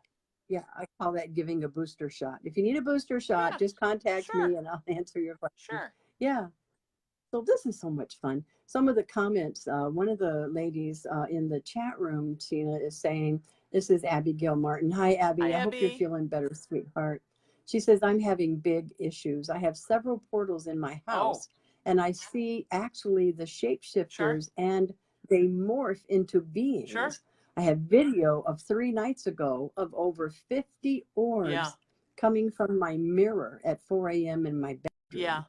yeah, I call that giving a booster shot. If you need a booster shot, Yeah, just contact sure, me and I'll answer your question. sure. Yeah. So this is so much fun. Some of the comments, one of the ladies in the chat room, Sheena, is saying, this is Abigail Martin. Hi, Hi, Abby. I hope you're Abby. feeling better, sweetheart. She says, I'm having big issues. I have several portals in my Oh, house, and I see actually the sure, shapeshifters, and they morph into sure. beings. I have video of 3 nights ago of over 50 Yeah, orbs coming from my mirror at 4 a.m. in my yeah. bedroom.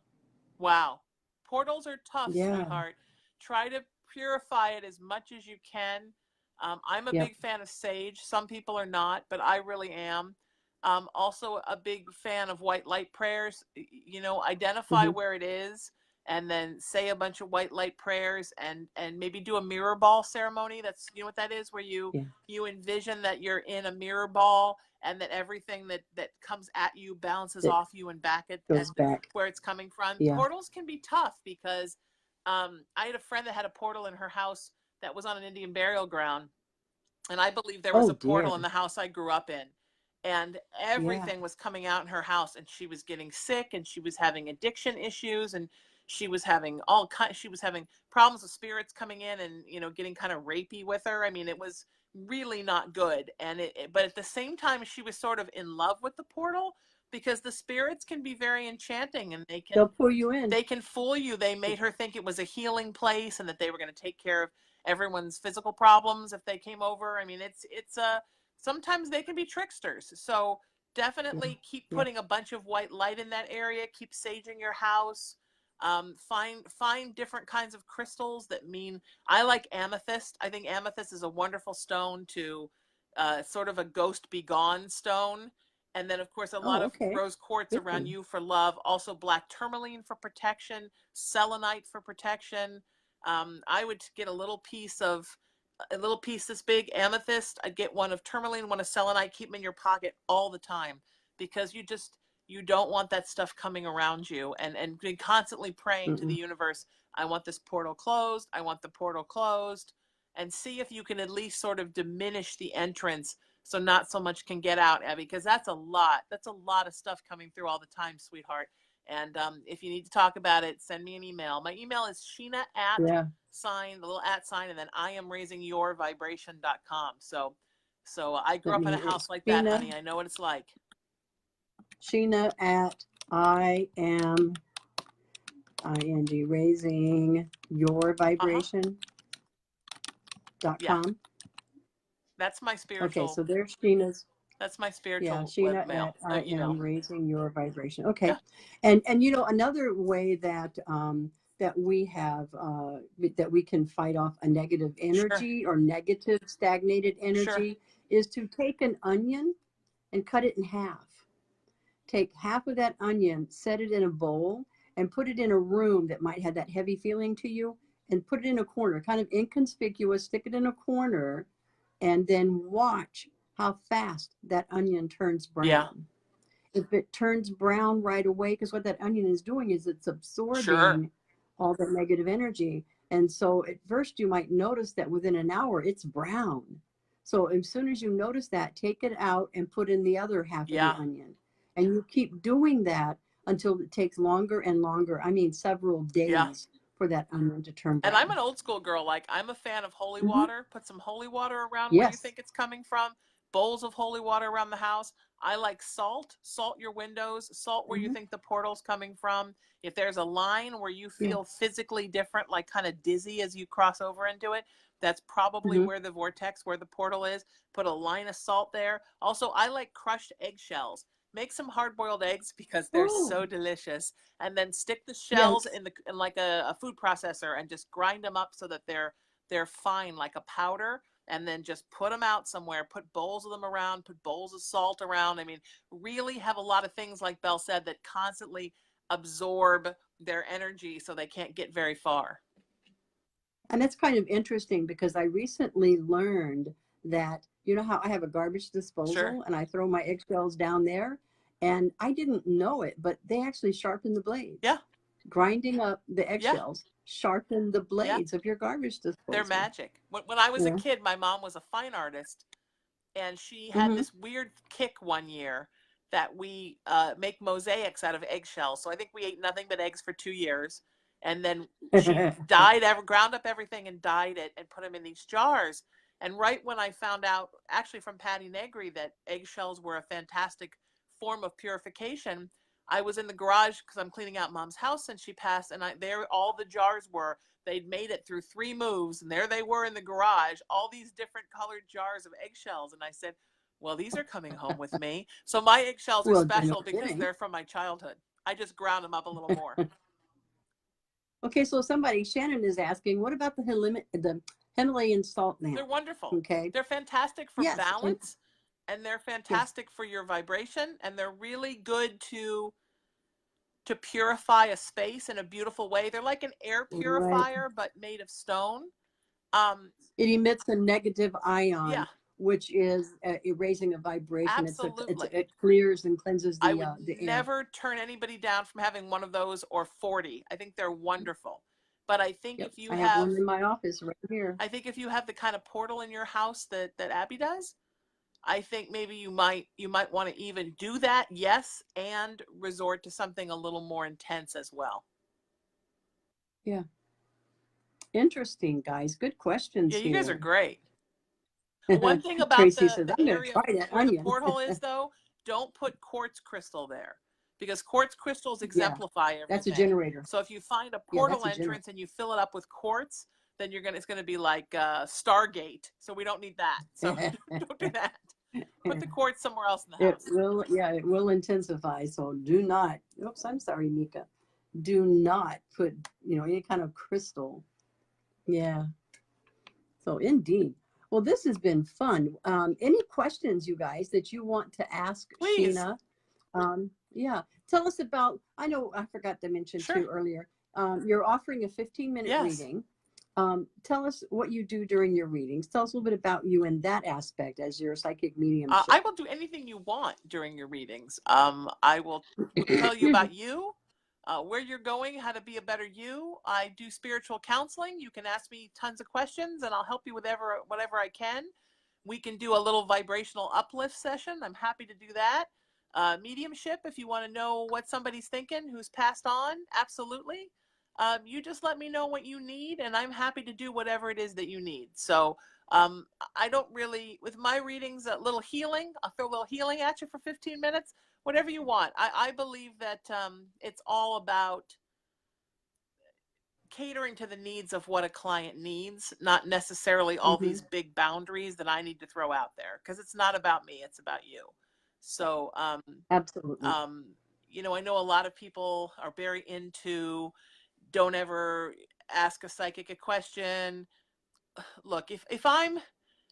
Wow. Portals are tough, Yeah, sweetheart. Try to purify it as much as you can. I'm a yep. big fan of sage. Some people are not, but I really am. Also, a big fan of white light prayers. Identify Hmm. where it is, and then say a bunch of white light prayers, and maybe do a mirror ball ceremony. That's, what that is, where you Yeah, you envision that you're in a mirror ball, and that everything that comes at you bounces that off you and back at goes back. where it's coming from. Yeah. Portals can be tough because I had a friend that had a portal in her house that was on an Indian burial ground, and I believe there was Oh a portal dear. in the house I grew up in, and Yeah. everything was coming out in her house, and she was getting sick, and she was having addiction issues, and she was having she was having problems with spirits coming in, and getting kind of rapey with her. I mean, it was really not good. And but at the same time, she was sort of in love with the portal, because the spirits can be very enchanting, and They'll pull you in. they can fool you. They made her think it was a healing place, and that they were going to take care of everyone's physical problems if they came over. I mean, it's sometimes they can be tricksters. So Yeah. definitely keep Yeah. putting a bunch of white light in that area. Keep saging your house. Find different kinds of crystals that mean. I like amethyst. I think amethyst is a wonderful stone to, sort of a ghost be gone stone. And then, of course, a lot Oh, of okay. rose quartz Good around one. you for love. Also, black tourmaline for protection, selenite for protection. I would get a little piece this big, amethyst. I'd get one of tourmaline, one of selenite. Keep them in your pocket all the time, because you don't want that stuff coming around you. And be constantly praying to the Mm-mm. universe. I want this portal closed. I want the portal closed. And see if you can at least sort of diminish the entrance, so not so much can get out, Abby, because that's a lot. That's a lot of stuff coming through all the time, sweetheart. And if you need to talk about it, send me an email. My email is Sheena at Yeah. sign, the little at sign, and then I am raising your vibration.com. So I grew Let up in a me, house it's like that, Sheena, honey. I know what it's like. Sheena at I am ing, raising your vibration.com. Yeah. That's my Okay, spiritual. so there's Sheena's. That's my Yeah, spiritual Sheena mail, at I email. am raising your vibration. Yeah. Okay, and you know another way that that we have that we can fight off a negative Sure. energy or negative stagnated Sure. energy is to take an onion and cut it in half. Take half of that onion, set it in a bowl, and put it in a room that might have that heavy feeling to you, and put it in a corner, kind of inconspicuous. Stick it in a corner, and then watch how fast that onion turns Yeah. brown. If it turns brown right away, because what that onion is doing is it's Sure. absorbing all the negative energy. And so at first you might notice that within an hour it's brown. So as soon as you notice that, take it out and put in the other half of the Yeah. onion. And you keep doing that until it takes longer and longer. I mean, several Yeah. days for that onion to turn And I'm brown. an old school girl. Like, I'm a fan of holy Hmm. water. Put some holy water around where you Yes. think it's coming from. Bowls of holy water around the house. I like salt. Salt your windows. Salt where you Hmm. think the portal's coming from. If there's a line where you Yeah. feel physically different, like kind of dizzy as you cross over into it, that's probably Hmm. where the vortex, where the portal is. Put a line of salt there. Also, I like crushed eggshells. Make some hard-boiled eggs because they're Oh, so delicious, and then stick the shells yes. in like a food processor and just grind them up so that they're fine like a powder, and then just put them out somewhere. Put bowls of them around. Put bowls of salt around. I mean, really have a lot of things, like Belle said, that constantly absorb their energy so they can't get very far. And it's kind of interesting because I recently learned that, you know how I have a garbage Sure. disposal and I throw my eggshells down there? And I didn't know it, but they actually sharpen the blades. Yeah. Grinding up the Yeah. eggshells sharpen the Yeah. blades of your garbage They're disposal. magic. When I was a Yeah. kid, my mom was a fine artist, and she had Hmm. this weird kick one year that we make mosaics out of eggshells. So I think we ate nothing but eggs for 2 years, and then she ground up everything and dyed it and put them in these jars. And right when I found out, actually from Patty Negri, that eggshells were a fantastic form of purification, I was in the garage because I'm cleaning out Mom's house, and she passed, and there all the jars were. They'd made it through 3 moves, and there they were in the garage, all these different colored jars of eggshells. And I said, well, these are coming home with me. So my eggshells are Well, no special because kidding. they're from my childhood. I just ground them up a little more. Okay, so Shannon is asking, what about the Himalayan salt They're lamp? wonderful. Okay. They're fantastic for Yes. And balance, and they're yes. fantastic for your vibration, and they're really good to purify a space in a beautiful way. They're like an air Right. purifier, but made of stone. Um, It emits a negative yeah, ion, which is raising a vibration. absolutely. It clears and cleanses I would the air. never turn anybody down from having one of those or 40. I think they're wonderful. But I think Yep, if you I have one have in my office right here. I think if you have the kind of portal in your house that Abby does, I think maybe you might want to even do that, yes, and resort to something a little more intense as well. Yeah, interesting, guys. Good Yeah, questions you guys are here. great. One thing about Tracy the says, the "I'm going to area try that where the onion." porthole is, though, don't put quartz crystal there, because quartz crystals Yeah, exemplify that's a everything. generator. So if you find a Yeah, that's portal a generator. entrance and you fill it up with quartz, then it's gonna be like Stargate. So we don't need that. So don't do that. Put the quartz somewhere else in the It house. will, yeah, it will intensify. So do not. Oops, I'm sorry, Mika. Do not put, any kind of crystal. Yeah. So indeed. Well, this has been fun. Any questions, you guys, that you want to ask Please. Sheena? Yeah. Tell us about, I know I forgot to mention Sure. too earlier, you're offering a 15-minute Yes. reading. Tell us what you do during your readings. Tell us a little bit about you in that aspect as your psychic mediumship. I will do anything you want during your readings. I will tell you about you, where you're going, how to be a better you. I do spiritual counseling. You can ask me tons of questions, and I'll help you with whatever I can. We can do a little vibrational uplift session. I'm happy to do that. Mediumship, if you want to know what somebody's thinking who's passed on, absolutely. You just let me know what you need, and I'm happy to do whatever it is that you need. So um, I don't really, with my readings, a little healing. I'll throw a little healing at you for 15 minutes, whatever you want. I believe that it's all about catering to the needs of what a client needs, not necessarily all Mm-hmm. these big boundaries that I need to throw out there, because it's not about me, it's about you. So, Absolutely. you know, I know a lot of people are very into don't ever ask a psychic a question. Look, if I'm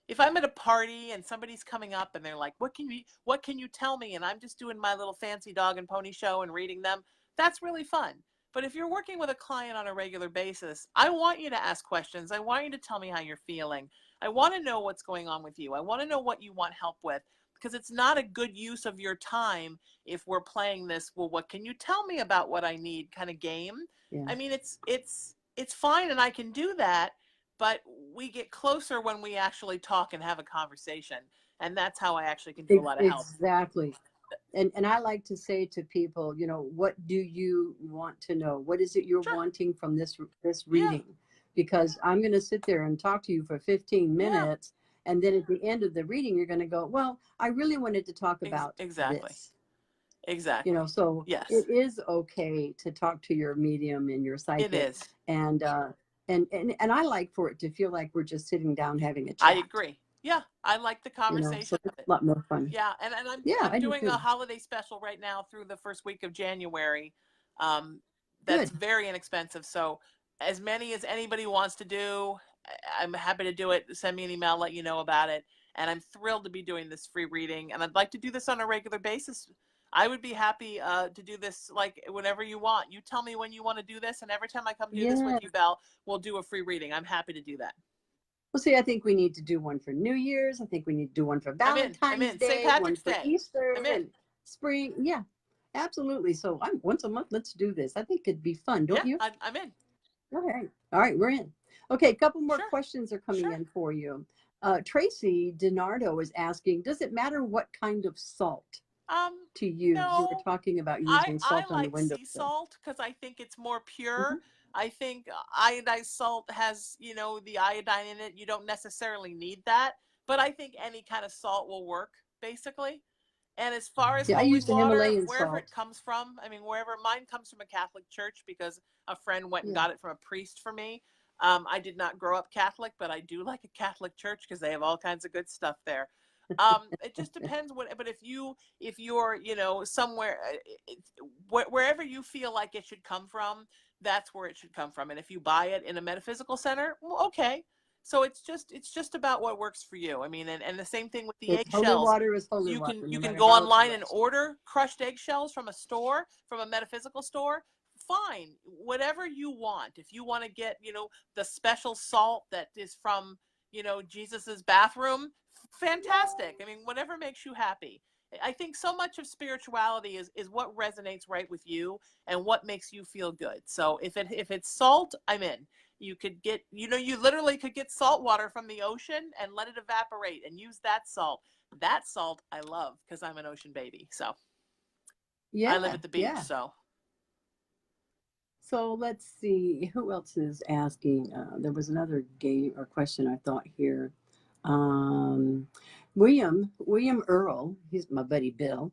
at a party and somebody's coming up and they're like, what can you tell me? And I'm just doing my little fancy dog and pony show and reading them, that's really fun. But if you're working with a client on a regular basis, I want you to ask questions. I want you to tell me how you're feeling. I want to know what's going on with you. I want to know what you want help with, because it's not a good use of your time if we're playing this, well, what can you tell me about what I need kind of game. Yeah. I mean, it's fine and I can do that, but we get closer when we actually talk and have a conversation. And that's how I actually can do a lot of help. Exactly. And I like to say to people, you know, what do you want to know? What is it you're Sure. wanting from this Yeah. reading? Because I'm going to sit there and talk to you for 15 Yeah. minutes, and then at the end of the reading, you're going to go, well, I really wanted to talk about Exactly. this. Exactly. You know, so Yes. it is okay to talk to your medium and your It psychic. is. And I like for it to feel like we're just sitting down having a I chat. agree. Yeah, I like the You know, conversation so of it's it. a lot more fun. Yeah, and Yeah, I I'm do doing too. a holiday special right now through the first week of January. Good. That's very inexpensive. So as many as anybody wants to do, I'm happy to do it. Send me an email, let you know about it. And I'm thrilled to be doing this free reading. And I'd like to do this on a regular basis. I would be happy to do this like whenever you want. You tell me when you want to do this, and every time I come do this with Yes. you, Belle, we'll do a free reading. I'm happy to do that. Well, see, I think we need to do one for New Year's. I think we need to do one for I'm in. I'm Valentine's in. St. Day, one Patrick's for Day. Easter I'm in. and spring. Yeah, absolutely. So I'm once a month. Let's do this. I think it'd be fun, don't Yeah, you? I'm in. All right, we're in. Okay, a couple more Sure. questions are coming Sure. in for you. Tracy DiNardo is asking, does it matter what kind of salt to use? You were No, talking about using I salt on the like sea windowsill. salt because I think it's more pure. Hmm. I think iodized salt has, you know, the iodine in it. You don't necessarily need that, but I think any kind of salt will work, basically. And as far as Yeah, I holy use the water, Himalayan wherever salt. it comes from, I mean, wherever mine comes from a Catholic church because a friend went and Yeah. got it from a priest for me. I did not grow up Catholic, but I do like a Catholic church because they have all kinds of good stuff there. It just depends what, but if you're, you know, somewhere, wherever you feel like it should come from, that's where it should come from. And if you buy it in a metaphysical center, well, okay. So it's just about what works for you. I mean, and the same thing with the It's holy eggshells. water is holy You water, can no matter go how it's online and dressed. order crushed eggshells from a store, from a metaphysical store. Fine, whatever you want. If you want to get, you know, the special salt that is from, you know, Jesus's bathroom, fantastic. I mean, whatever makes you happy. I think so much of spirituality is what resonates right with you and what makes you feel good. So if it's salt, I'm in. You could get, you know, you literally could get salt water from the ocean and let it evaporate and use that salt. That salt I love because I'm an ocean baby. So I live Yeah, at the beach. yeah. So So let's see who else is asking. There was another game or question I thought here. Um, William Earl, he's my buddy Bill,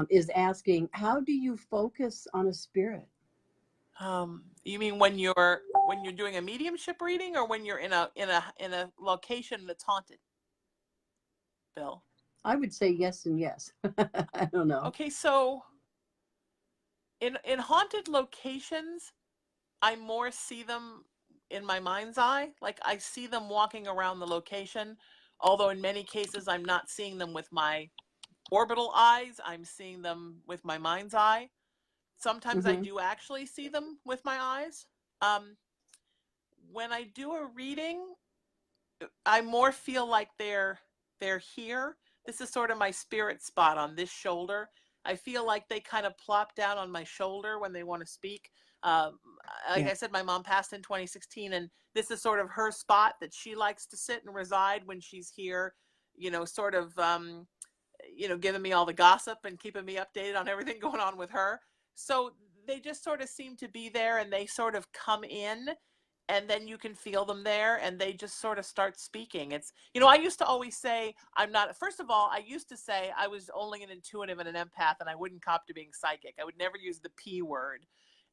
is asking, how do you focus on a spirit? you mean when you're doing a mediumship reading or when you're in a location that's haunted, Bill? I would say yes and yes. I don't know. Okay, so in haunted locations, I more see them in my mind's eye. Like I see them walking around the location, although in many cases I'm not seeing them with my orbital eyes. I'm seeing them with my mind's eye. Sometimes I Hmm. do actually see them with my eyes. Um, when I do a reading, I more feel like they're here. This is sort of my spirit spot on this shoulder. I feel like they kind of plop down on my shoulder when they want to speak. Um, like Yeah. I said, my mom passed in 2016, and this is sort of her spot that she likes to sit and reside when she's here. You know, sort of, you know, giving me all the gossip and keeping me updated on everything going on with her. So they just sort of seem to be there, and they sort of come in and then you can feel them there and they just sort of start speaking. It's, you know, I used to always say I'm not, first of all, I used to say I was only an intuitive and an empath and I wouldn't cop to being psychic. I would never use the P word.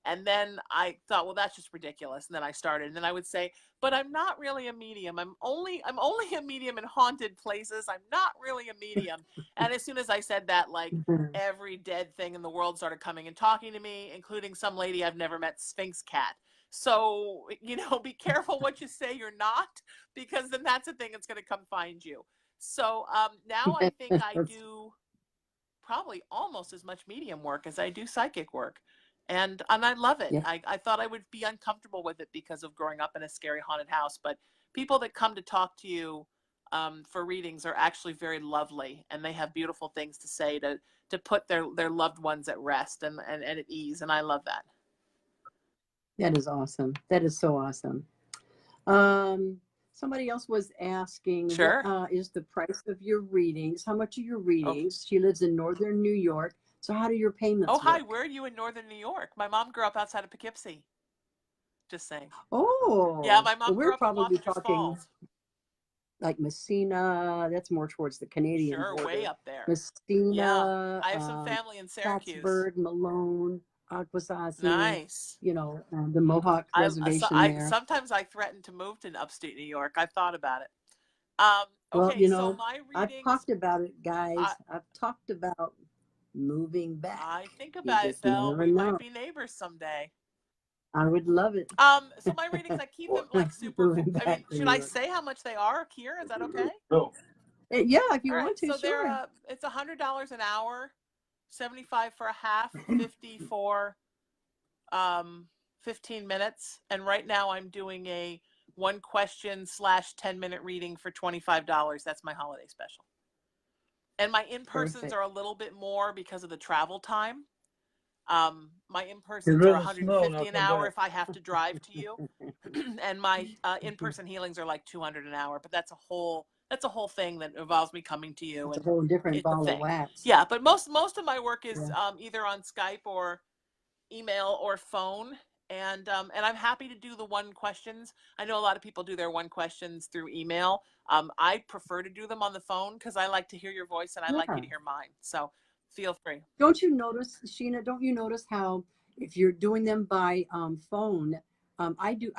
And then I thought, well, that's just ridiculous. And then I started, and then I would say, but I'm not really a medium. I'm only a medium in haunted places. I'm not really a medium. And as soon as I said that, like every dead thing in the world started coming and talking to me, including some lady I've never met, Sphinx Cat. So, you know, be careful what you say you're not, because then that's a thing that's going to come find you. So now I think I do probably almost as much medium work as I do psychic work. And I love it. Yeah. I thought I would be uncomfortable with it because of growing up in a scary haunted house. But people that come to talk to you for readings are actually very lovely, and they have beautiful things to say to put their loved ones at rest and at ease. And I love that. That is awesome. That is so awesome. Somebody else was asking, Sure. what is the price of your readings? How much are your Okay. readings? She lives in northern New York. So how do your payments Oh, hi. work? Where are you in northern New York? My mom grew up outside of Poughkeepsie. Just saying. Yeah, Oh, my well, mom grew we're up in probably Wappingers talking Falls. like Messina. That's more towards the Canadian Sure, way border. up there. Yeah, Messina, I have some family in Syracuse. Plattsburgh, Malone, Akwesasne, Nice. you know, the Mohawk Reservation there. Sometimes I threaten to move to upstate New York. I've thought about it. Well, Okay, you so know, my I've readings, talked about it, I guys. I've talked about moving back. I think You about it, just Belle. never We might know. be neighbors someday. I would love it. So my readings, I keep them like super. Moving I mean, back to should New I York. say how much they are here? Is that okay? No. Yeah, if you All want right. to, So they're sure. it's $100 an hour, 75 for a half, 50 for 15 minutes. And right now I'm doing a 1 question/10-minute reading for $25. That's my holiday special. And my in-persons Perfect. are a little bit more because of the travel time. My Get in-persons rid are of the snow and I'll 150 an come hour back. if I have to drive to you. And my in-person healings are like 200 an hour, but that's a whole thing that involves me coming to you, It's a and whole different it's a ball of thing. wax. Yeah, but most of my work is Yeah. either on Skype or email or phone. And I'm happy to do the 1 questions. I know a lot of people do their 1 questions through email. I prefer to do them on the phone because I like to hear your voice and I like you Yeah. to hear mine. So feel free. Don't you notice, Sheena, don't you notice how if you're doing them by phone, I do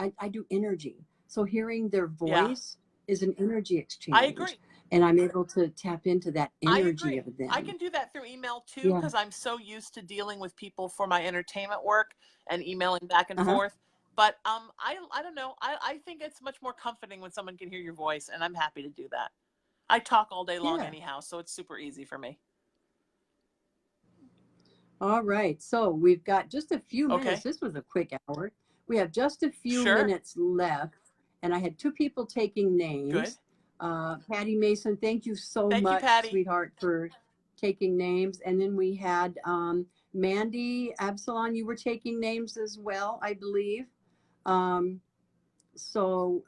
energy. So hearing their Yeah, voice is an energy I exchange. agree. And I'm able to tap into that I energy agree. of I them. can do that through email too Yeah. because I'm so used to dealing with people for my entertainment work and emailing back and Uh-huh. forth. But I don't know. I think it's much more comforting when someone can hear your voice, and I'm happy to do that. I talk all day long Yeah. anyhow, so it's super easy for me. All right. So we've got just a few minutes. Okay. This was a quick hour. We have just a few Sure. minutes left. And I had 2 people taking Good. names. Patty Mason, thank you so Thank you, much, Patty. sweetheart, for taking names. And then we had Mandy Absalon, you were taking names as well, I believe. Um, so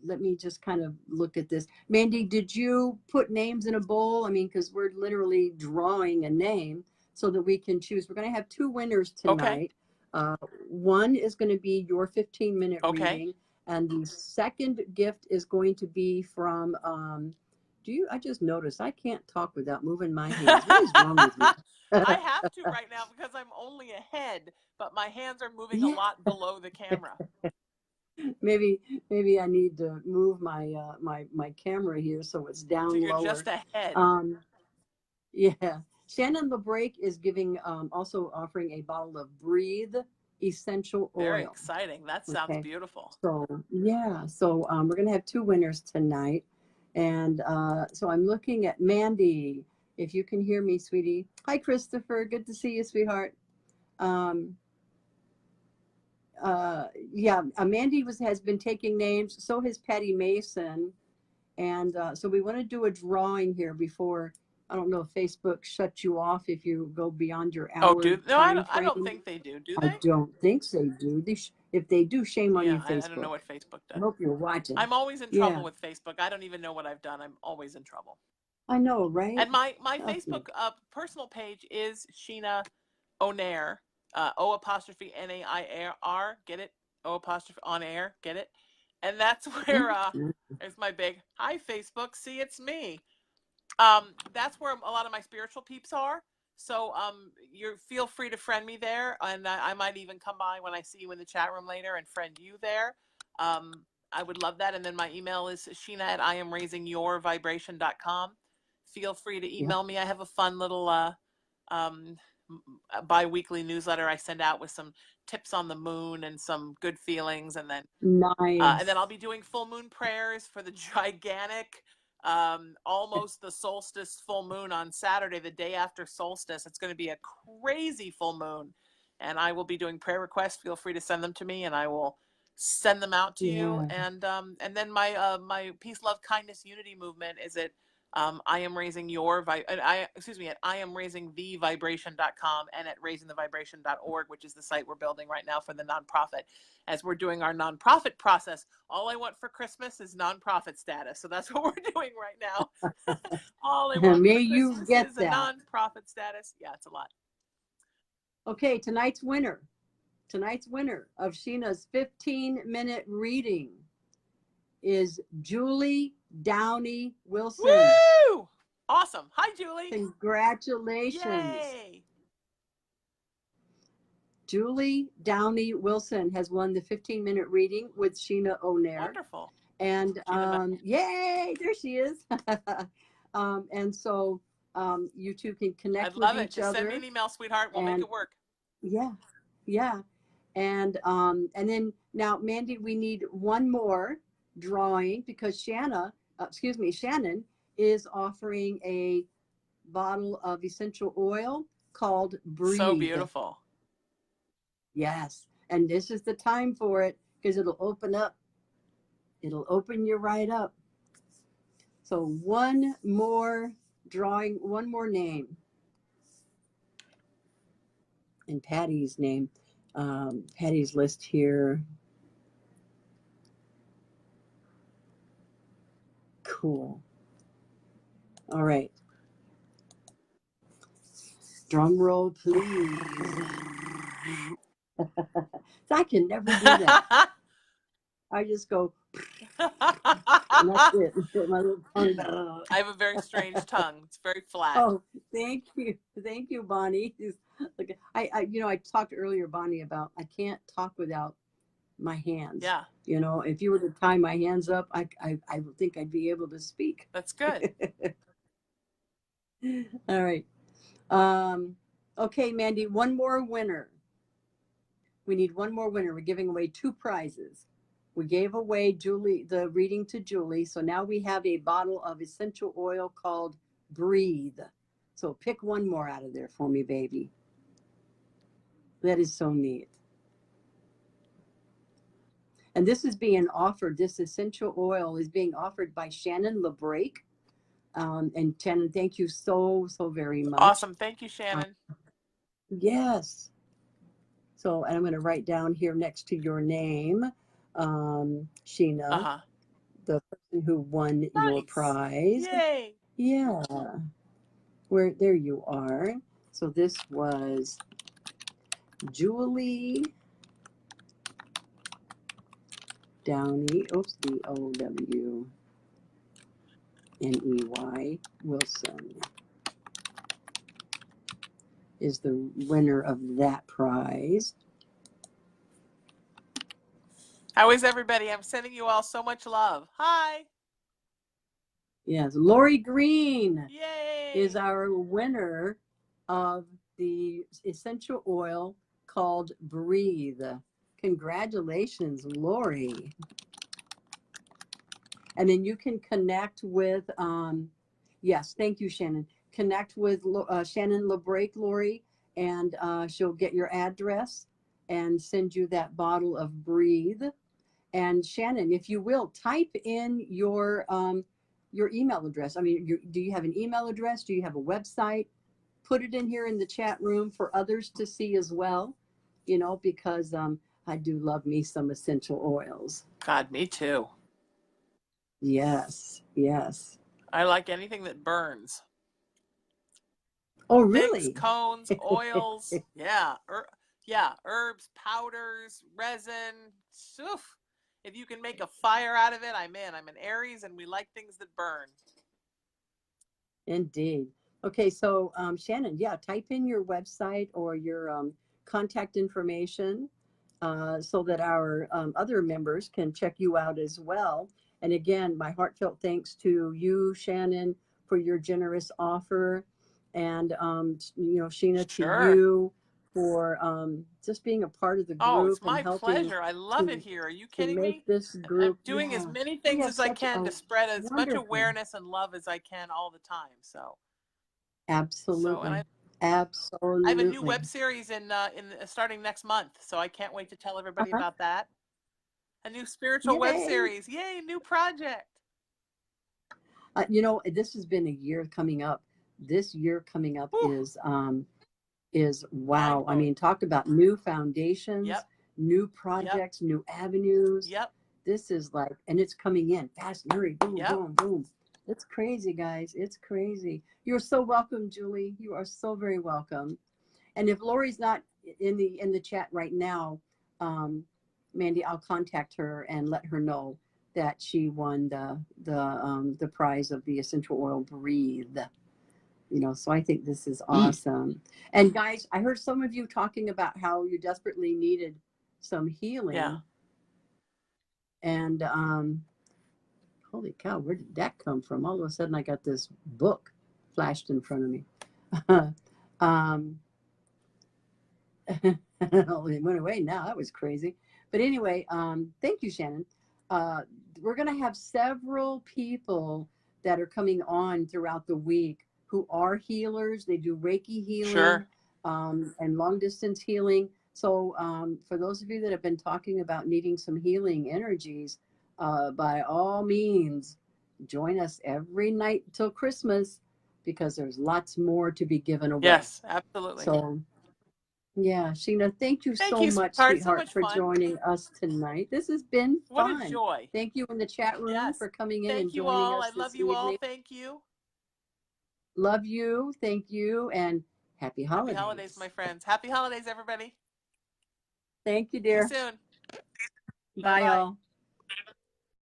let me just kind of look at this. Mandy, did you put names in a bowl? I mean, because we're literally drawing a name so that we can choose. We're going to have 2 winners tonight. Okay. One is going to be your 15-minute Okay. reading, and the second gift is going to be from. I just noticed I can't talk without moving my hands. What is wrong with me? I have to right now because I'm only a head, but my hands are moving a Yeah. lot below the camera. Maybe I need to move my camera here so it's down So you're lower. just a head. Yeah. Shannon LeBrake is giving also offering a bottle of Breathe essential oil. Very exciting. That sounds Okay. beautiful. So yeah, so we're gonna have 2 winners tonight, and so I'm looking at Mandy. If you can hear me, sweetie. Hi, Christopher. Good to see you, sweetheart. Yeah, Mandy has been taking names. So has Patty Mason, and so we want to do a drawing here before. I don't know if Facebook shuts you off if you go beyond your hour time I don't frame. think they do. Do I they? don't think they do. If they do, shame on you, Yeah, I don't know Facebook. what Facebook I does. hope you're watching. I'm always in Yeah, trouble with Facebook. I don't even know what I've done. I'm always in trouble. I know, right? And my Trust me. Facebook personal page is Sheena Onair, O''Nair. Get it? O''on air. Get it? And that's where there's my big hi Facebook. See, it's me. That's where a lot of my spiritual peeps are. So you feel free to friend me there, and I might even come by when I see you in the chat room later and friend you there. I would love that. And then my email is Sheena at IamRaisingYourVibration.com. Feel free to email me. I have a fun little bi-weekly newsletter I send out with some tips on the moon and some good feelings, and then I'll be doing full moon prayers for the gigantic almost the solstice full moon on Saturday, the day after solstice. It's going to be a crazy full moon, and I will be doing prayer requests. Feel free to send them to me, and I will send them out to you. And then my peace, love, kindness, unity movement is at I am raising your at I am raising the vibration.com and at raisingthevibration.org, which is the site we're building right now for the nonprofit. As we're doing our nonprofit process, all I want for Christmas is nonprofit status. So that's what we're doing right now. All I want for Christmas is a nonprofit status. Yeah, it's a lot. Okay, tonight's winner of Sheena's 15-minute reading is Julie Downey Wilson. Woo! Awesome. Hi, Julie. Congratulations. Yay! Julie Downey Wilson has won the 15-minute reading with Sheena O'Nair. Wonderful. And yay, there she is. And so you two can connect with each other. I'd love it. Just send me an email, sweetheart. We'll make it work. Yeah. And then now, Mandy, we need one more drawing because Shannon is offering a bottle of essential oil called Breathe. So beautiful. Yes. And this is the time for it because it'll open up. It'll open you right up. So one more drawing, one more name. And Patty's name, Patty's list here. Cool. All right. Drum roll, please. I can never do that. I just go, and that's it. My little tongue. I have a very strange tongue. It's very flat. Oh, thank you, Bonnie. I talked earlier, Bonnie, about I can't talk without my hands. Yeah. If you were to tie my hands up, I would think I'd be able to speak. That's good. All right. Okay, Mandy, one more winner. We need one more winner. We're giving away 2 prizes. We gave away the reading to Julie. So now we have a bottle of essential oil called Breathe. So pick one more out of there for me, baby. That is so neat. And this is being offered, this essential oil is being offered by Shannon LeBrake. And Shannon, thank you so very much. Awesome. Thank you, Shannon. Yes. So, and I'm going to write down here next to your name, Sheena, the person who won your prize. Yay. Yeah. There you are. So this was Julie Downey, DOWNEY Wilson is the winner of that prize. How is everybody? I'm sending you all so much love. Hi. Yes, Lori Green Yay. is our winner of the essential oil called Breathe. Congratulations, Lori. And then you can connect with, yes, thank you, Shannon. Connect with Shannon LeBrake, Lori, and she'll get your address and send you that bottle of Breathe. And Shannon, if you will, type in your email address. I mean, do you have an email address? Do you have a website? Put it in here in the chat room for others to see as well, because I do love me some essential oils. God, me too. Yes. I like anything that burns. Oh, really? Sticks, cones, oils. Yeah. Herbs, powders, resin. Oof. If you can make a fire out of it, I'm in. I'm an Aries, and we like things that burn. Indeed. Okay, so Shannon, yeah, type in your website or your contact information so that our other members can check you out as well. And again, my heartfelt thanks to you, Shannon, for your generous offer, and Sheena, to Sure. you for just being a part of the Oh, it's group and my helping pleasure. I love it to here. Are you to kidding make me? this I'm group. doing as Yeah, many we things have as I such can a to spread as much wonderful. awareness and love as I can all the time. So, and Absolutely, I have a new absolutely. web series starting next month. So I can't wait to tell everybody Uh-huh. about that. A new spiritual web Yay! series. Yay, new project. This has been a year coming up. This year coming up Whew, is mind wow. I blowing. mean, talk about new foundations, Yep, new yep, projects, new avenues. yep, This is like, and it's coming in fast, hurry, boom, yep. boom, boom. It's crazy, guys. It's crazy. You're so welcome, Julie. You are so very welcome. And if Lori's not in the chat right now, um, Mandy, I'll contact her and let her know that she won the prize of the essential oil Breathe. So I think this is awesome. And guys, I heard some of you talking about how you desperately needed some Yeah. healing. And holy cow, where did that come from? All of a sudden, I got this book flashed in front of me. um, it went away now. That was crazy. But anyway, thank you, Shannon. Uh, we're going to have several people that are coming on throughout the week who are healers. They do Reiki healing Sure. and long distance healing. So, for those of you that have been talking about needing some healing energies, by all means, join us every night till Christmas because there's lots more to be given away. Yes, absolutely. So, yeah, Sheena, thank you Thank so you, much, sweetheart. So sweetheart, much for fun. joining us tonight. This has been What a fun. joy. Thank you in the chat room Yes. for coming in and Thank you joining all. us I love this you all. evening. Thank you. Love you. Thank you. And happy Happy holidays, holidays. my friends. Happy holidays, everybody. Thank you, See you dear. soon. Bye Bye, bye. all.